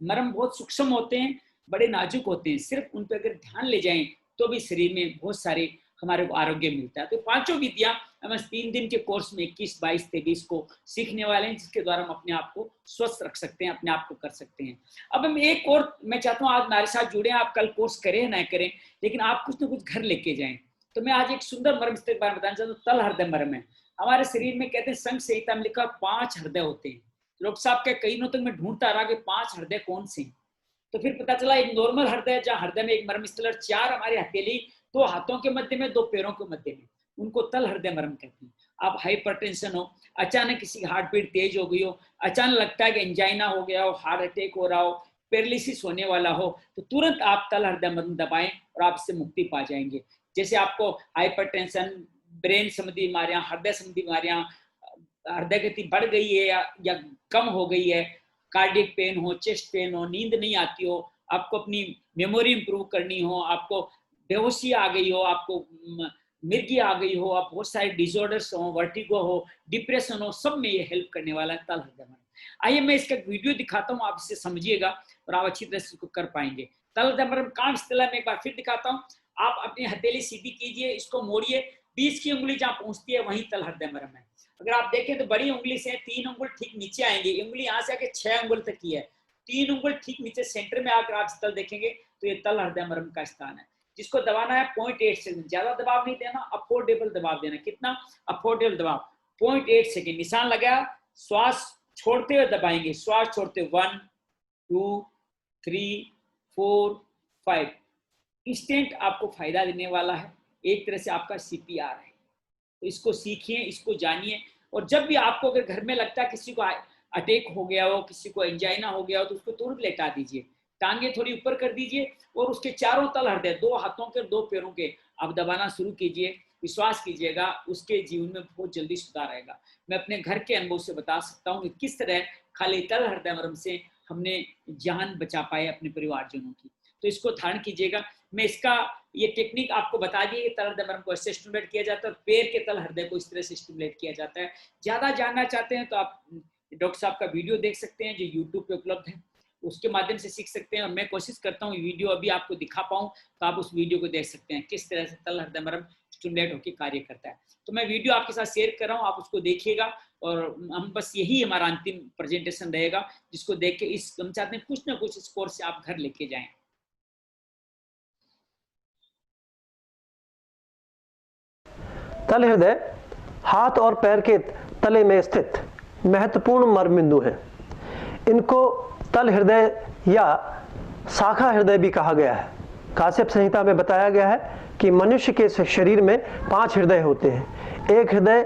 मरम बहुत सूक्ष्म होते हैं, बड़े नाजुक होते हैं, सिर्फ उन पर अगर ध्यान ले जाएं तो भी शरीर में बहुत सारे हमारे को आरोग्य मिलता है। तो 5 विधियां हम 3 दिन के कोर्स में 21, 22, 23 को सीखने वाले हैं, जिसके द्वारा हम अपने आप को स्वस्थ रख सकते हैं, अपने आप को कर सकते हैं। अब हम एक और, मैं चाहता हूँ आज हमारे साथ जुड़े, आप कल कोर्स करें ना करें, लेकिन आप कुछ ना कुछ घर लेके जाएं। तो मैं आज एक सुंदर मरम के बारे में बताना चाहता हूँ, तल हृदय मरम है। हमारे शरीर में कहते हैं संघ संहिता में लिखा 5 हृदय होते हैं। लोग साहब के कई दिनों तक मैं ढूंढता रहा कि 5 हृदय कौन से हैं। तो फिर पता चला एक नॉर्मल हृदय, जहाँ हृदय में एक मर्म स्थल, 4 हमारी हथेली, 2 हाथों के मध्य में, 2 पैरों के मध्य में, उनको तल हृदय मर्म कहते हैं। आप हाइपरटेंशन हो, अचानक किसी की हार्ट बीट तेज हो गई हो, अचानक लगता है कि एंजाइना हो गया हो, हार्ट अटैक हो रहा हो, पैरालिसिस होने वाला हो, तो तुरंत आप तल हृदय मर्म दबाएं और आप इससे मुक्ति पा जाएंगे। जैसे आपको हाइपरटेंशन, ब्रेन संबंधी बीमारियां, हृदय संबंधी बीमारियां, हृदय गति बढ़ गई है या कम हो गई है, कार्डियक पेन हो, चेस्ट पेन हो, नींद नहीं आती हो, आपको अपनी मेमोरी इंप्रूव करनी हो, आपको बेहोशी आ गई हो, आपको मिर्गी आ गई हो, आप बहुत सारे डिसऑर्डर्स हो, वर्टिगो हो, डिप्रेशन हो, सब में ये हेल्प करने वाला है तल हृदय मर्म। आइए मैं इसका वीडियो दिखाता हूँ, आप इसे समझिएगा और आप अच्छी तरह से इसको कर पाएंगे। तल हृदय मर्म कहाँ स्थित है, मैं एक बार फिर दिखाता हूँ। आप अपनी हथेली सीधी कीजिए, इसको मोड़िए, 20 की उंगली जहाँ पहुंचती है वहीं तल हृदय मर्म है। अगर आप देखें तो बड़ी उंगली से 3 उंगल ठीक नीचे आएंगे, उंगली यहाँ से आके 6 उंगल तक की है, 3 उंगल ठीक नीचे सेंटर में आकर आप स्थल देखेंगे तो ये तल हृदय मर्म का स्थान है, जिसको दबाना है 0.8 सेकंड। ज्यादा दबाव नहीं देना, अफोर्डेबल दबाव देना। कितना अफोर्डेबल दबाव? 0.8 सेकंड। निशान लगाया, श्वास छोड़ते हुए दबाएंगे, श्वास छोड़ते हुए 1 2 3 4 5। इंस्टेंट आपको फायदा देने वाला है, एक तरह से आपका CPR है। तो इसको सीखिए, इसको जानिए। और जब भी आपको अगर घर में लगता है किसी को अटैक हो गया हो, किसी को एंजाइना हो गया हो, तो उसको तुरंत लेटा दीजिए, टांगे थोड़ी ऊपर कर दीजिए और उसके चारों तल हृदय, 2 हाथों के 2 पैरों के आप दबाना शुरू कीजिए। विश्वास कीजिएगा उसके जीवन में बहुत जल्दी सुधार आएगा। मैं अपने घर के अनुभव से बता सकता हूँ कि किस तरह खाली तल हृदय मर्म से हमने जान बचा पाए अपने परिवारजनों की। तो इसको धारण कीजिएगा। मैं इसका ये टेक्निक आपको बता दी कि तल हृदय मर्म को ऐसे स्टिमुलेट किया जाता है और पैर के तल हृदय को इस तरह से स्टिमुलेट किया जाता है। ज्यादा जानना चाहते हैं तो आप डॉक्टर साहब का वीडियो देख सकते हैं जो यूट्यूब पे उपलब्ध है, उसके माध्यम से सीख सकते हैं। और मैं कोशिश करता हूँ वीडियो अभी आपको दिखा पाऊँ तो आप उस वीडियो को देख सकते हैं किस तरह से तल हृदय मर्म स्टिमुलेट होकर कार्य करता है। तो मैं वीडियो आपके साथ शेयर कर रहा हूँ, आप उसको देखिएगा और हम बस यही हमारा अंतिम प्रेजेंटेशन रहेगा, जिसको देख के इस हम चाहते हैं कुछ ना कुछ इस कोर्स से आप घर लेके जाएं। तल हृदय हाथ और पैर के तले में स्थित महत्वपूर्ण मर्म बिंदु हैं। इनको तल हृदय या शाखा हृदय भी कहा गया है। काश्यप संहिता में बताया गया है कि मनुष्य के शरीर में 5 हृदय होते हैं। एक हृदय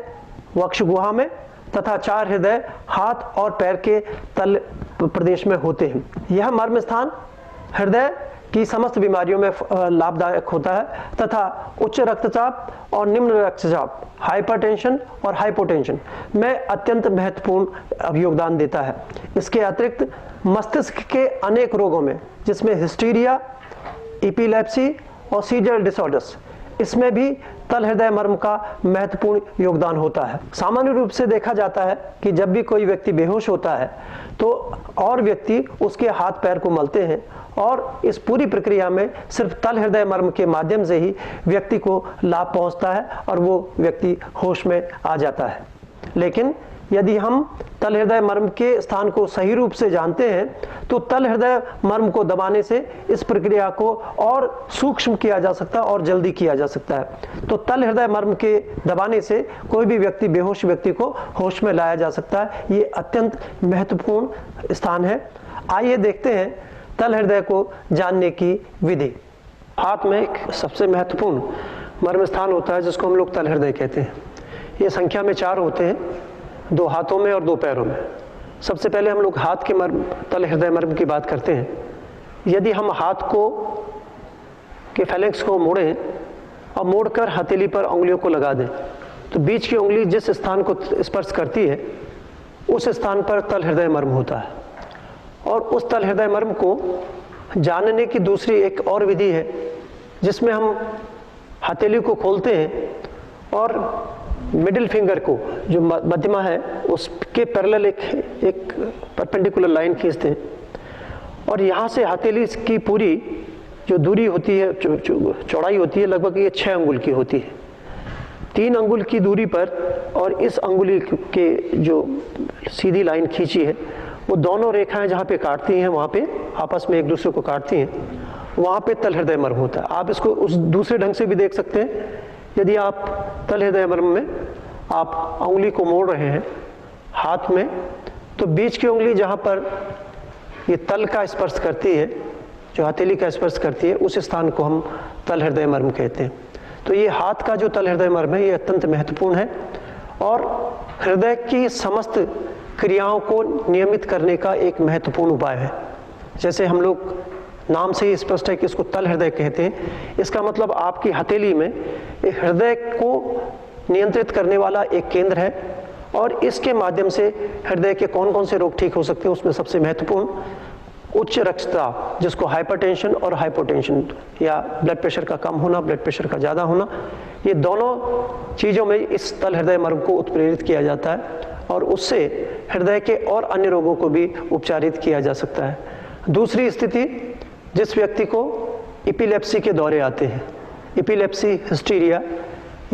वक्ष गुहा में तथा 4 हृदय हाथ और पैर के तल प्रदेश में होते हैं। यह मर्म स्थान हृदय की समस्त बीमारियों में लाभदायक होता है तथा उच्च रक्तचाप और निम्न रक्तचाप, हाइपरटेंशन और हाइपोटेंशन में अत्यंत महत्वपूर्ण योगदान देता है। इसके अतिरिक्त मस्तिष्क के अनेक रोगों में, जिसमें हिस्टीरिया, एपिलेप्सी और सीजर डिसऑर्डर्स, इसमें भी तल हृदय मर्म का महत्वपूर्ण योगदान होता है। सामान्य रूप से देखा जाता है कि जब भी कोई व्यक्ति बेहोश होता है तो और व्यक्ति उसके हाथ पैर को मलते हैं और इस पूरी प्रक्रिया में सिर्फ तल हृदय मर्म के माध्यम से ही व्यक्ति को लाभ पहुंचता है और वो व्यक्ति होश में आ जाता है। लेकिन यदि हम तल हृदय मर्म के स्थान को सही रूप से जानते हैं तो तल हृदय मर्म को दबाने से इस प्रक्रिया को और सूक्ष्म किया जा सकता है और जल्दी किया जा सकता है। तो तल हृदय मर्म के दबाने से कोई भी व्यक्ति, बेहोश व्यक्ति को होश में लाया जा सकता है। ये अत्यंत महत्वपूर्ण स्थान है। आइए देखते हैं तल हृदय को जानने की विधि। हाथ में एक सबसे महत्वपूर्ण मर्म स्थान होता है जिसको हम लोग तल हृदय कहते हैं। ये संख्या में 4 होते हैं, 2 हाथों में और 2 पैरों में। सबसे पहले हम लोग हाथ के मर्म, तल हृदय मर्म की बात करते हैं। यदि हम हाथ को के फैलेंक्स को मोड़ें और मोड़कर हथेली पर उंगलियों को लगा दें तो बीच की उंगली जिस स्थान को स्पर्श करती है उस स्थान पर तल हृदय मर्म होता है। और उस तल हृदय मर्म को जानने की दूसरी एक और विधि है जिसमें हम हथेली को खोलते हैं और मिडिल फिंगर को, जो मध्यमा है, उसके पैरेलल एक परपेंडिकुलर लाइन खींचते हैं और यहाँ से हथेली की पूरी जो दूरी होती है, चौड़ाई होती है, लगभग ये 6 अंगुल की होती है। 3 अंगुल की दूरी पर और इस अंगुली के जो सीधी लाइन खींची है वो दोनों रेखाएं जहाँ पे काटती हैं, वहाँ पे आपस में एक दूसरे को काटती हैं, वहाँ पे तल हृदय मर्म होता है। आप इसको उस दूसरे ढंग से भी देख सकते हैं। यदि आप तल हृदय मर्म में आप उंगली को मोड़ रहे हैं हाथ में, तो बीच की उंगली जहाँ पर ये तल का स्पर्श करती है, जो हथेली का स्पर्श करती है, उस स्थान को हम तल हृदय मर्म कहते हैं। तो ये हाथ का जो तल हृदय मर्म है ये अत्यंत महत्वपूर्ण है और हृदय की समस्त क्रियाओं को नियमित करने का एक महत्वपूर्ण उपाय है। जैसे हम लोग नाम से ही स्पष्ट है कि इसको तल हृदय कहते हैं। इसका मतलब आपकी हथेली में एक हृदय को नियंत्रित करने वाला एक केंद्र है और इसके माध्यम से हृदय के कौन कौन से रोग ठीक हो सकते हैं। उसमें सबसे महत्वपूर्ण उच्च रक्तचाप, जिसको हाइपरटेंशन और हाइपोटेंशन, या ब्लड प्रेशर का कम होना, ब्लड प्रेशर का ज़्यादा होना, ये दोनों चीज़ों में इस तल हृदय मर्म को उत्प्रेरित किया जाता है और उससे हृदय के और अन्य रोगों को भी उपचारित किया जा सकता है। दूसरी स्थिति, जिस व्यक्ति को एपिलेप्सी के दौरे आते हैं, एपिलेप्सी, हिस्टीरिया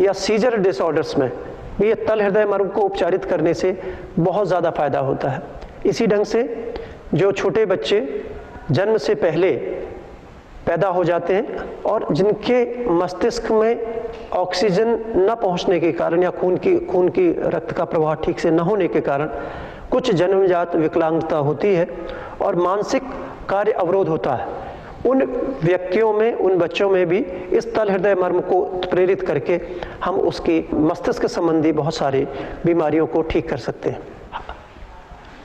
या सीजर डिसऑर्डर्स में भी ये तल हृदय मर्म को उपचारित करने से बहुत ज़्यादा फायदा होता है। इसी ढंग से जो छोटे बच्चे जन्म से पहले पैदा हो जाते हैं और जिनके मस्तिष्क में ऑक्सीजन न पहुंचने के कारण या खून की रक्त का प्रवाह ठीक से न होने के कारण कुछ जन्मजात विकलांगता होती है और मानसिक कार्य अवरोध होता है, उन व्यक्तियों में, उन बच्चों में भी इस तल हृदय मर्म को प्रेरित करके हम उसकी मस्तिष्क संबंधी बहुत सारी बीमारियों को ठीक कर सकते हैं।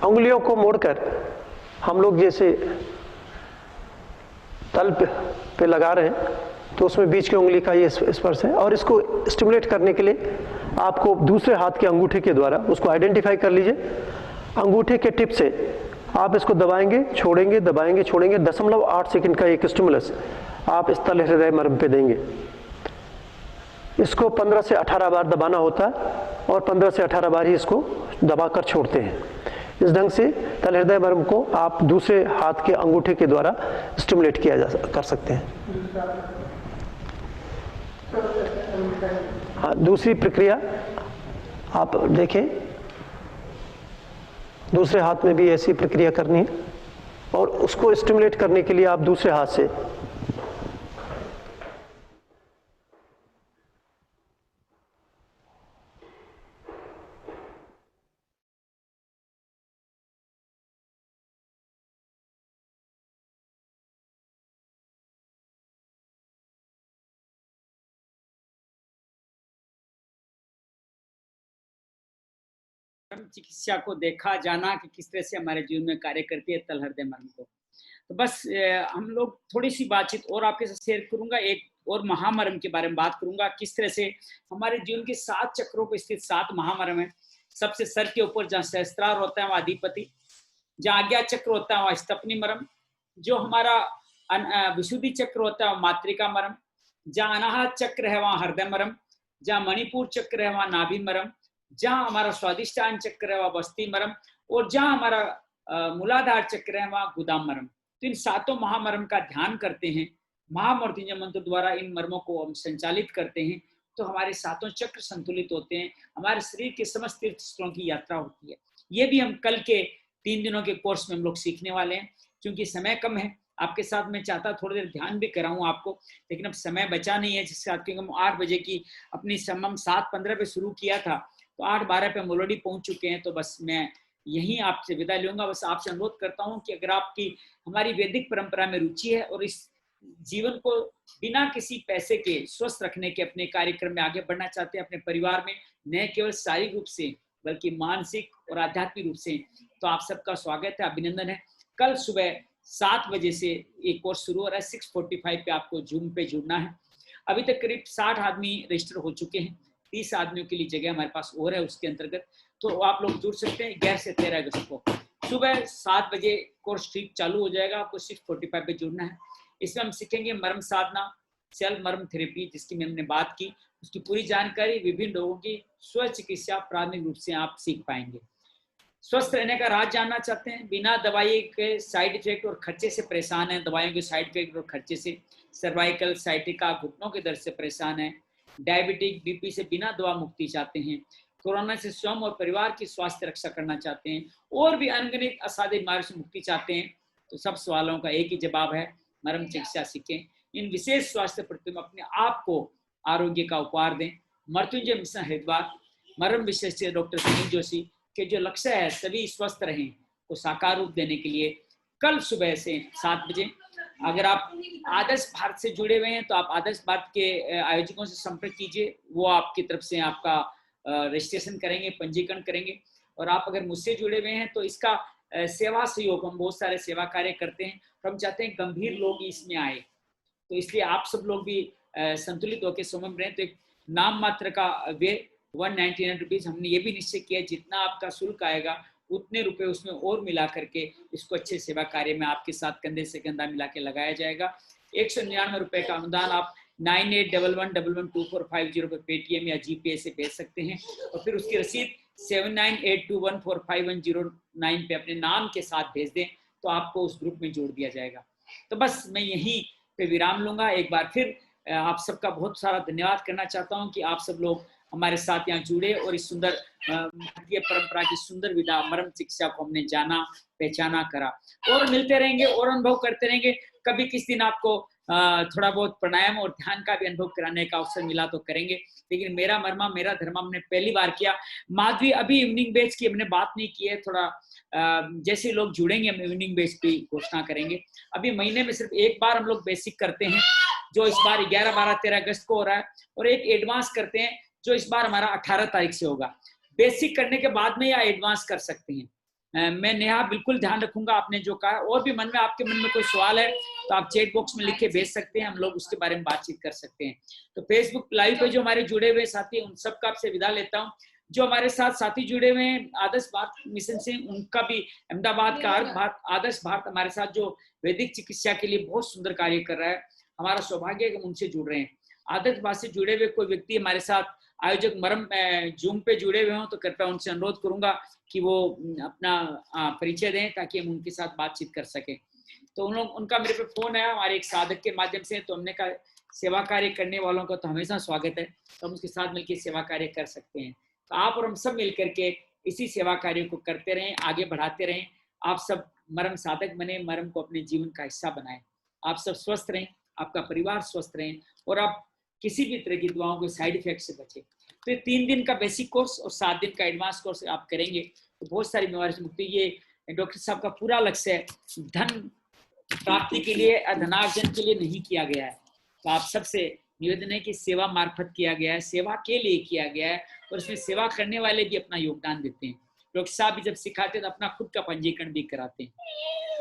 उंगलियों को मोड़कर हम लोग जैसे तल पे लगा रहे हैं तो उसमें बीच की उंगली का ये स्पर्श है और इसको स्टिमुलेट करने के लिए आपको दूसरे हाथ के अंगूठे के द्वारा उसको आइडेंटिफाई कर लीजिए। अंगूठे के टिप से आप इसको दबाएंगे, छोड़ेंगे, दबाएंगे, छोड़ेंगे। 0.8 सेकंड का एक स्टिमुलस आप इस तल हृदय मर्म पे देंगे। इसको 15 से 18 बार दबाना होता है और 15 से 18 बार ही इसको दबाकर छोड़ते हैं। इस ढंग से तल हृदय मर्म को आप दूसरे हाथ के अंगूठे के द्वारा स्टिमुलेट किया कर सकते हैं। हाँ, दूसरी प्रक्रिया आप देखें, दूसरे हाथ में भी ऐसी प्रक्रिया करनी है और उसको स्टिमुलेट करने के लिए आप दूसरे हाथ से चिकित्सा को देखा जाना कि किस तरह से हमारे जीवन में कार्य करती है तल हृदय मर्म को। तो बस हम लोग थोड़ी सी बातचीत और आपके साथ शेयर करूंगा, एक और महामर्म के बारे में बात करूंगा, किस तरह से हमारे जीवन के 7 चक्रों पर स्थित 7 महामर्म है। सबसे सर के ऊपर जहाँ सहस्त्रार होता है वहाँ अधिपति, जहाँ आज्ञा चक्र होता है वहाँ स्तपनी मर्म, जो हमारा विशुद्धि चक्र होता है वहाँ मातृका मर्म, जहाँ अनाहत चक्र है वहाँ हृदय मर्म, जहाँ मणिपुर चक्र है वहाँ नाभि मर्म, जहाँ हमारा स्वादिष्टान चक्र है वहाँ बस्ती मर्म, और जहाँ हमारा मूलाधार चक्र है वहाँ गुदाम मर्म। तो इन 7 महामर्म का ध्यान करते हैं, महामृत्युंजय मंत्र द्वारा इन मर्मों को हम संचालित करते हैं तो हमारे सातों चक्र संतुलित होते हैं, हमारे शरीर के समस्त तीर्थ स्थलों की यात्रा होती है। ये भी हम कल के 3 दिनों के कोर्स में हम लोग सीखने वाले हैं। क्योंकि समय कम है, आपके साथ मैं चाहता थोड़ी देर ध्यान भी कराऊं आपको, लेकिन अब समय बचा नहीं है, जिससे क्योंकि हम 8 बजे की अपनी हम 7:15 पे शुरू किया था, तो 8:12 पे हम ऑलरेडी पहुंच चुके हैं। तो बस मैं यहीं आपसे विदा लूंगा। बस आपसे अनुरोध करता हूं कि अगर आपकी हमारी वैदिक परंपरा में रुचि है और इस जीवन को बिना किसी पैसे के स्वस्थ रखने के अपने कार्यक्रम में आगे बढ़ना चाहते हैं अपने परिवार में, न केवल शारीरिक रूप से बल्कि मानसिक और आध्यात्मिक रूप से, तो आप सबका स्वागत है, अभिनंदन है। कल सुबह 7 बजे से एक कोर्स शुरू हो रहा है। 6:45 पे आपको जूम पे जुड़ना है। अभी तक करीब 60 आदमी रजिस्टर हो चुके हैं। 30 आदमियों के लिए जगह हमारे पास और है उसके अंतर्गत, तो आप लोग जुड़ सकते हैं। 11 से 13 अगस्त को सुबह 7 बजे कोर्स ठीक चालू हो जाएगा। आपको 6:45 पे जुड़ना है। इसमें हम सीखेंगे मर्म साधना, सेल मर्म थेरेपी, जिसकी हमने बात की, उसकी पूरी जानकारी, विभिन्न लोगों की स्व चिकित्सा प्राथमिक रूप से आप सीख पाएंगे। स्वस्थ रहने का राज जानना चाहते हैं, बिना दवाई के साइड इफेक्ट और खर्चे से परेशान है, दवाइयों के साइड इफेक्ट और खर्चे से, सर्वाइकल साइटिका घुटनों के दर्द से परेशान है, डायबिटिक बीपी से बिना दवा मुक्ति चाहते हैं, कोरोना से स्वयं और परिवार की स्वास्थ्य रक्षा करना चाहते हैं, और भी अनगिनत असाध्य बीमारियों से मुक्ति चाहते हैं, तो सब सवालों का एक ही जवाब है, मर्म चिकित्सा सीखें। इन विशेष स्वास्थ्य प्रति अपने आप को आरोग्य का उपहार दें। मृत्युंजय मिशन हरिद्वार, मर्म विशेषज्ञ डॉक्टर सुनील जोशी के जो लक्ष्य है सभी स्वस्थ रहें को साकार रूप देने के लिए कल सुबह से 7 बजे, अगर आप आदर्श भारत से जुड़े हुए हैं तो आप आदर्श भारत के आयोजकों से संपर्क कीजिए। वो आपकी तरफ से आपका रजिस्ट्रेशन करेंगे, पंजीकरण करेंगे। और आप अगर मुझसे जुड़े हुए हैं तो इसका सेवा सहयोग, हम बहुत सारे सेवा कार्य करते हैं, तो हम चाहते हैं गंभीर लोग इसमें आए, तो इसलिए आप सब लोग भी संतुलित होकर समम रहें। तो एक नाम मात्र का वे 199 रुपीज हमने ये भी निश्चय किया, जितना आपका शुल्क आएगा उतने रुपए उसमें और मिला करके इसको अच्छे सेवा कार्य में आपके साथ कंधे से कंधा मिला के लगाया जाएगा। 199 रुपए का अनुदान आप 9811112450 पे पेटीएम या जीपे से भेज सकते हैं, और फिर उसकी रसीद 7982145109 पे अपने नाम के साथ भेज दें, तो आपको उस ग्रुप में जोड़ दिया जाएगा। तो बस मैं यहीं पे विराम लूंगा। एक बार फिर आप सबका बहुत सारा धन्यवाद करना चाहता हूं कि आप सब लोग हमारे साथ यहाँ जुड़े और इस सुंदर भारतीय परंपरा की सुंदर विधा मर्म चिकित्सा को हमने जाना, पहचाना, करा, और मिलते रहेंगे और अनुभव करते रहेंगे। कभी किस दिन आपको थोड़ा बहुत प्राणायाम और ध्यान का भी अनुभव कराने का अवसर मिला तो करेंगे, लेकिन मेरा मर्मा मेरा धर्म हमने पहली बार किया। माधवी अभी इवनिंग बैच की हमने बात नहीं की है, थोड़ा जैसे लोग जुड़ेंगे हम इवनिंग बैच की घोषणा करेंगे। अभी महीने में सिर्फ एक बार हम लोग बेसिक करते हैं, जो इस बार 11, 12, 13 अगस्त को हो रहा है, और एक एडवांस करते हैं जो इस बार हमारा 18 तारीख से होगा। बेसिक करने के बाद में या एडवांस कर सकते हैं। मैं नेहा बिल्कुल ध्यान रखूंगा आपने जो कहा। और भी आपके मन में कोई सवाल है तो आप चैट बॉक्स में लिख के भेज सकते हैं, हम लोग उसके बारे में बातचीत कर सकते हैं। तो फेसबुक लाइव पे जो हमारे जुड़े हुए साथी, उन सबका आपसे विदा लेता हूँ। जो हमारे साथ साथी जुड़े हुए हैं आदर्श भारत मिशन से, उनका भी अहमदाबाद का आदर्श भारत हमारे साथ जो वैदिक चिकित्सा के लिए बहुत सुंदर कार्य कर रहा है, हमारा सौभाग्य है कि हम उनसे जुड़ रहे हैं। आदर्श भारत से जुड़े हुए कोई व्यक्ति हमारे साथ आयोजक मर्म जूम पे जुड़े हुए हों तो कृपया उनसे अनुरोध करूंगा कि वो अपना परिचय दें ताकि हम उनके साथ बातचीत कर सकें। तो उनका मेरे पे फोन आया हमारे एक साधक के माध्यम से, तो हमने कहा सेवा कार्य करने वालों का तो हमेशा स्वागत है, तो हम उसके साथ मिलकर सेवा कार्य कर सकते हैं। तो आप और हम सब मिल करके इसी सेवा कार्य को करते रहें, आगे बढ़ाते रहें। आप सब मर्म साधक बने, मर्म को अपने जीवन का हिस्सा बनाएं। आप सब स्वस्थ रहें, आपका परिवार स्वस्थ रहें, और आप किसी भी तरह की दवाओं के साइड इफेक्ट से बचे। तो 3 दिन का बेसिक कोर्स और 7 दिन का एडवांस कोर्स आप करेंगे तो बहुत सारी बीमारी से मुक्ति। ये डॉक्टर साहब का पूरा लक्ष्य है, धन प्राप्ति के लिए, धनार्जन के लिए नहीं किया गया है। तो आप सबसे निवेदन है कि सेवा मार्फत किया गया है, सेवा के लिए किया गया है, और इसमें सेवा करने वाले भी अपना योगदान देते हैं। डॉक्टर साहब भी जब सिखाते हैं तो अपना खुद का पंजीकरण भी कराते हैं,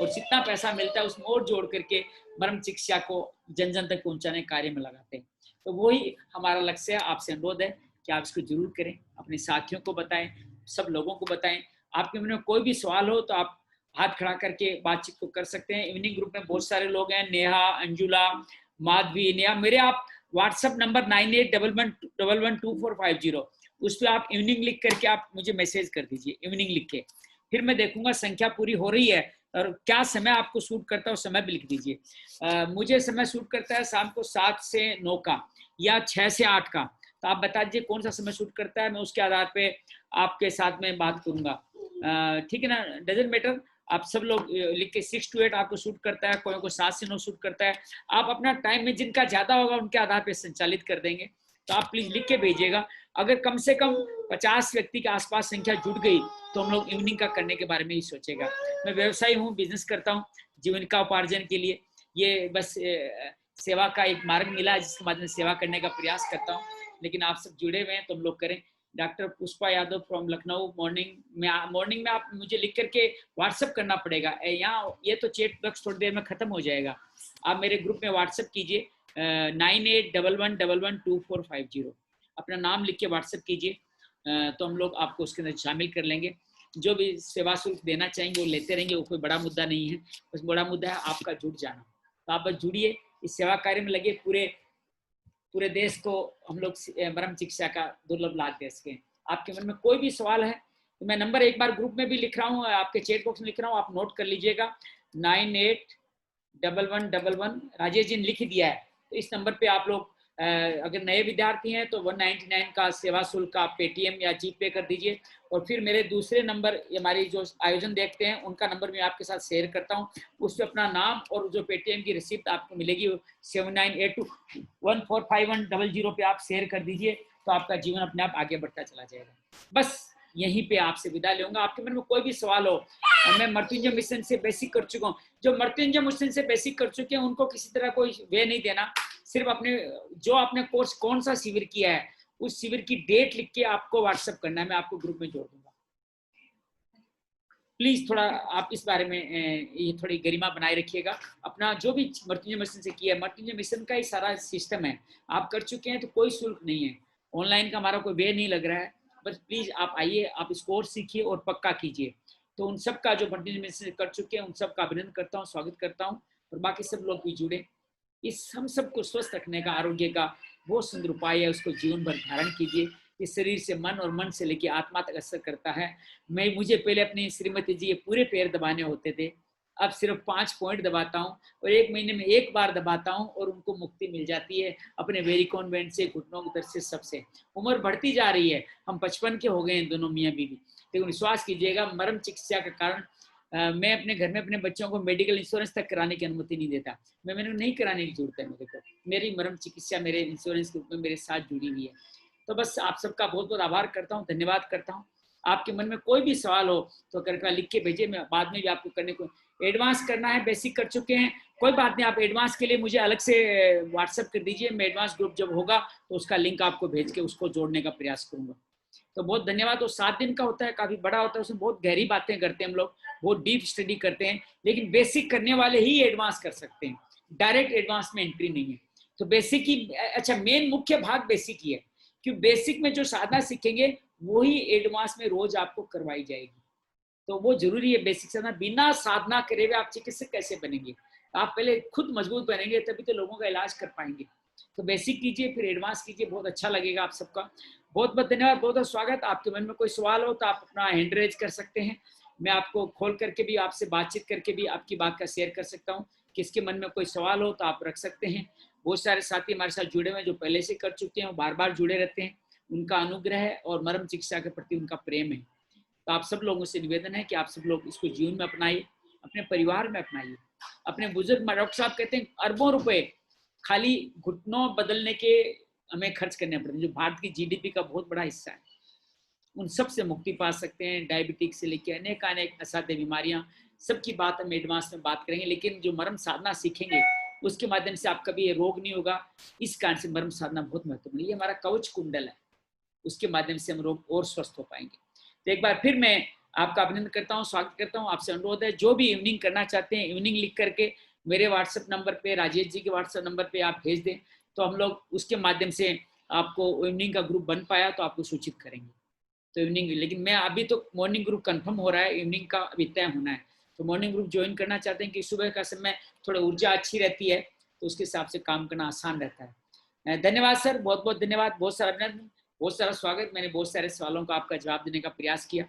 और जितना पैसा मिलता है उसमें और जोड़ करके मर्म चिकित्सा को जन जन तक पहुंचाने कार्य में लगाते हैं। तो वही हमारा लक्ष्य है। आपसे अनुरोध है कि आप इसको जरूर करें, अपने साथियों को बताएं, सब लोगों को बताएं। आपके मन में कोई भी सवाल हो तो आप हाथ खड़ा करके बातचीत को कर सकते हैं। इवनिंग ग्रुप में बहुत सारे लोग हैं, नेहा, अंजुला, माधवी, नेहा। मेरे आप व्हाट्सएप नंबर 9811122450 उस पर आप इवनिंग लिख करके आप मुझे मैसेज कर दीजिए, इवनिंग लिख के, फिर मैं देखूंगा संख्या पूरी हो रही है और क्या समय आपको सूट करता है उस समय भी लिख दीजिए। मुझे समय सूट करता है शाम को 7 से 9 का या 6 से 8 का, तो आप बता दीजिए कौन सा समय सूट करता है, मैं उसके आधार पे आपके साथ में बात करूंगा। ठीक है ना, डजंट मैटर। आप सब लोग लिख के 6 to 8 आपको शूट करता है, कोई को 7 से 9 शूट करता है। आप अपना टाइम में जिनका ज्यादा होगा उनके आधार पे संचालित कर देंगे। तो आप प्लीज लिख के भेजिएगा। अगर कम से कम 50 व्यक्ति के आसपास संख्या जुट गई तो हम लोग इवनिंग का करने के बारे में ही सोचेगा। मैं व्यवसायी हूँ, बिजनेस करता हूँ जीविका उपार्जन के लिए। ये बस सेवा का एक मार्ग मिला है जिसके माध्यम से सेवा करने का प्रयास करता हूँ। लेकिन आप सब जुड़े हुए हैं तो हम लोग करें। Doctor Pushpa Yadav from Lucknow. Morning में आप मुझे लिख करके व्हाट्सएप करना पड़ेगा। यहाँ ये तो चैट बॉक्स थोड़ी देर में खत्म हो जाएगा। आप मेरे ग्रुप में व्हाट्सएप कीजिए 9811112450। अपना नाम लिख के व्हाट्सएप कीजिए, तो हम लोग आपको उसके अंदर शामिल कर लेंगे। जो भी सेवा शुल्क देना चाहेंगे वो लेते रहेंगे, वो कोई बड़ा मुद्दा नहीं है। बस बड़ा मुद्दा है आपका जुट जाना। तो आप बस जुड़िए, इस सेवा कार्य में लगे। पूरे देश को हम लोग मरम चिकित्सा का दुर्लभ लाभ दे सकें। आपके मन में कोई भी सवाल है तो मैं नंबर एक बार ग्रुप में भी लिख रहा हूँ, आपके चैट बॉक्स में लिख रहा हूँ, आप नोट कर लीजिएगा। 981111। राजेश जी ने लिख दिया है। तो इस नंबर पे आप लोग अगर नए विद्यार्थी हैं तो 199 का सेवा शुल्क आप पेटीएम या जीपे कर दीजिए। और फिर मेरे दूसरे नंबर, हमारी जो आयोजन देखते हैं उनका नंबर मैं आपके साथ शेयर करता हूँ। उस पर अपना नाम और जो पेटीएम की रिसिप्ट आपको मिलेगी 7982145100 पे आप शेयर कर दीजिए। तो आपका जीवन अपने आप आगे बढ़ता चला जाएगा। बस यहीं पे आपसे विदा लूंगा। आपके मन में कोई भी सवाल हो, मैं मृत्युंजय मिशन से बेसिक कर चुका हूँ। जो मृत्युंजय मिशन से बेसिक कर चुके हैं उनको किसी तरह कोई वे नहीं देना। सिर्फ अपने जो आपने कोर्स कौन सा शिविर किया है उस शिविर की डेट लिख के आपको व्हाट्सएप करना है, मैं आपको ग्रुप में जोड़ दूंगा। प्लीज थोड़ा आप इस बारे में ये थोड़ी गरिमा बनाए रखिएगा। अपना जो भी मृत्युंजय मिशन से किया है, मृत्युंजय मिशन का ही सारा सिस्टम है, आप कर चुके हैं तो कोई शुल्क नहीं है। ऑनलाइन का हमारा कोई वे नहीं लग रहा है। बस प्लीज आप आइए, आप इस कोर्स सीखिए और पक्का कीजिए। तो उन सब का जो मृत्युंजय मिशन कर चुके हैं उन सब का अभिनंदन करता हूँ, स्वागत करता हूँ। और बाकी सब लोग भी जुड़े। इस हम सबको स्वस्थ रखने का, आरोग्य का बहुत सुंदर उपाय है, उसको जीवन भर धारण कीजिए। इस शरीर से मन और मन से लेकर आत्मा तक असर करता है। मुझे पहले अपनी श्रीमती जी ये पूरे पैर दबाने होते थे, अब सिर्फ 5 पॉइंट दबाता हूँ और 1 महीने में 1 बार दबाता हूँ और उनको मुक्ति मिल जाती है अपने वेरिकोन वेंट से, घुटनों के दर्द से, सबसे। उम्र बढ़ती जा रही है, हम 55 के हो गए हैं दोनों मियाँ बीवी। लेकिन विश्वास कीजिएगा मरम चिकित्सा के कारण मैं अपने घर में अपने बच्चों को मेडिकल इंश्योरेंस तक कराने की अनुमति नहीं देता। मैंने नहीं कराने की जरूरत है मेरे को। मेरी मरम चिकित्सा मेरे इंश्योरेंस के रूप में मेरे साथ जुड़ी हुई है। तो बस आप सबका बहुत बहुत आभार करता हूँ, धन्यवाद करता हूँ। आपके मन में कोई भी सवाल हो तो कृपया लिख के भेजिए, मैं बाद में भी आपको करने को। एडवांस करना है, बेसिक कर चुके हैं, कोई बात नहीं। आप एडवांस के लिए मुझे अलग से व्हाट्सएप कर दीजिए। मैं एडवांस ग्रुप जब होगा तो उसका लिंक आपको भेज के उसको जोड़ने का प्रयास करूंगा। तो बहुत धन्यवाद। वो 7 दिन का होता है, काफी बड़ा होता है, उसमें बहुत गहरी बातें करते हैं हम लोग, बहुत डीप स्टडी करते हैं। लेकिन बेसिक करने वाले ही एडवांस कर सकते हैं, डायरेक्ट एडवांस में एंट्री नहीं है। तो बेसिक ही अच्छा, मेन मुख्य भाग बेसिक ही है, क्योंकि बेसिक में जो साधना सीखेंगे वही एडवांस में रोज आपको करवाई जाएगी। तो वो जरूरी है बेसिक साधना। बिना साधना करे हुए आप चिकित्सक कैसे बनेंगे? आप पहले खुद मजबूत बनेंगे तभी तो लोगों का इलाज कर पाएंगे। तो बेसिक कीजिए फिर एडवांस कीजिए, बहुत अच्छा लगेगा आप सबका। बहुत बहुत धन्यवाद, बहुत बहुत स्वागत। आपके मन में कोई सवाल हो तो आप अपना हैंड रेज कर सकते हैं, मैं आपको खोल करके भी आपसे बातचीत करके भी आपकी बात का शेयर कर सकता हूँ। किसके मन में कोई सवाल हो तो आप रख सकते हैं। बहुत सारे साथी हमारे साथ जुड़े हुए हैं जो पहले से कर चुके हैं, बार बार जुड़े रहते हैं। उनका अनुग्रह है और मरम चिकित्सा के प्रति उनका प्रेम है। तो आप सब लोगों से निवेदन है कि आप सब लोग इसको जीवन में अपनाइए, अपने परिवार में अपनाइए। अपने बुजुर्ग डॉक्टर साहब कहते हैं अरबों रुपए खाली घुटनों बदलने के हमें खर्च करने पड़ते हैं, जो भारत की जीडीपी का बहुत बड़ा हिस्सा है। उन सब से मुक्ति पा सकते हैं। डायबिटीज से लेकर अनेक असाध्य बीमारियां, सबकी बात हम एडवांस में बात करेंगे। लेकिन जो मरम साधना सीखेंगे उसके माध्यम से आपका भी ये रोग नहीं होगा। इस कारण से मरम साधना बहुत महत्वपूर्ण है। ये हमारा कवच कुंडल है, उसके माध्यम से हम रोग और स्वस्थ हो पाएंगे। तो एक बार फिर मैं आपका अभिनंदन करता हूँ, स्वागत करता हूँ। आपसे अनुरोध है जो भी इवनिंग करना चाहते हैं, इवनिंग लिख करके मेरे व्हाट्सएप नंबर पे, राजेश जी के व्हाट्सएप नंबर पे आप भेज दें, तो हम लोग उसके माध्यम से आपको इवनिंग का ग्रुप बन पाया तो आपको सूचित करेंगे। तो इवनिंग, लेकिन मैं अभी तो मॉर्निंग ग्रुप कंफर्म हो रहा है, इवनिंग का अभी तय होना है। तो मॉर्निंग ग्रुप ज्वाइन करना चाहते हैं कि सुबह का समय थोड़ा ऊर्जा अच्छी रहती है, तो उसके हिसाब से काम करना आसान रहता है। धन्यवाद सर, बहुत बहुत धन्यवाद, बहुत सारा अभिनंदन, बहुत सारा स्वागत। मैंने बहुत सारे सवालों का आपका जवाब देने का प्रयास किया।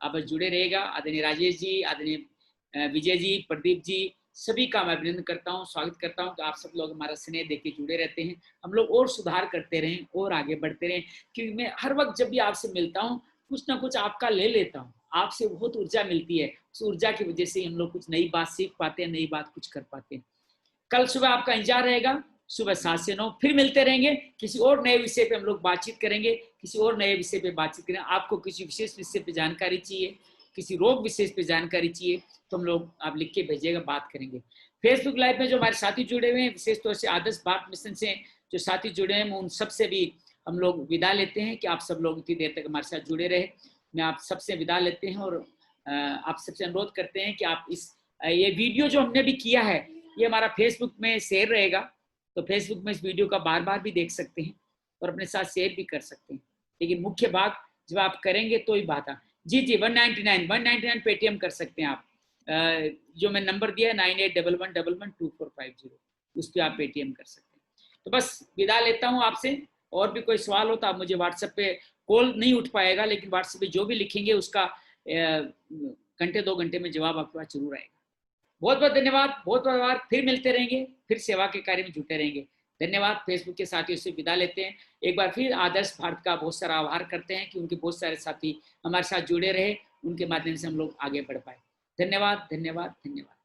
आप बस जुड़े रहेगा। आदरणीय राजेश जी, आदरणीय विजय जी, प्रदीप जी, सभी का मैं अभिनंदन करता हूँ, स्वागत करता हूँ कि आप सब लोग हमारा स्नेह देके जुड़े रहते हैं। हम लोग और सुधार करते रहें और आगे बढ़ते रहें, क्योंकि मैं हर वक्त जब भी आपसे मिलता हूँ कुछ ना कुछ आपका ले लेता हूँ। आपसे बहुत ऊर्जा मिलती है, उस ऊर्जा की वजह से हम लोग कुछ नई बात सीख पाते हैं, नई बात कुछ कर पाते हैं। कल सुबह आपका इंतजार रहेगा, सुबह 7 से 9 फिर मिलते रहेंगे। किसी और नए विषय पे हम लोग बातचीत करेंगे, किसी और नए विषय पे बातचीत करेंगे। आपको किसी विशेष विषय पे जानकारी चाहिए, किसी रोग विशेष पे जानकारी चाहिए, तो हम लोग आप लिख के भेजिएगा, बात करेंगे। फेसबुक लाइव में जो हमारे साथी जुड़े हुए हैं, विशेष तौर से आदर्श भारत मिशन से जो साथी जुड़े हैं, उन सबसे भी हम लोग विदा लेते हैं कि आप सब लोग इतनी देर तक हमारे साथ जुड़े रहे। मैं आप सबसे विदा लेते हैं और आप सबसे अनुरोध करते हैं कि आप ये वीडियो जो हमने भी किया है, ये हमारा फेसबुक में शेयर रहेगा, तो फेसबुक में इस वीडियो का बार बार भी देख सकते हैं और अपने साथ शेयर भी कर सकते हैं। लेकिन मुख्य बात जब आप करेंगे तो ही बात आ जी 199 पेटीएम कर सकते हैं आप। जो मैं नंबर दिया है 9811112450, उस पर आप पेटीएम कर सकते हैं। तो बस विदा लेता हूँ आपसे। और भी कोई सवाल हो तो आप मुझे व्हाट्सएप पे, कॉल नहीं उठ पाएगा लेकिन व्हाट्सएप पे जो भी लिखेंगे उसका घंटे 2 घंटे में जवाब आपके पास जरूर आएगा। बहुत बहुत धन्यवाद, बहुत बहुत आभार। फिर मिलते रहेंगे, फिर सेवा के कार्य में जुटे रहेंगे। धन्यवाद। फेसबुक के साथियों से विदा लेते हैं। एक बार फिर आदर्श भारत का बहुत सारा आभार करते हैं कि उनके बहुत सारे साथी हमारे साथ जुड़े रहे, उनके माध्यम से हम लोग आगे बढ़ पाए। धन्यवाद धन्यवाद धन्यवाद।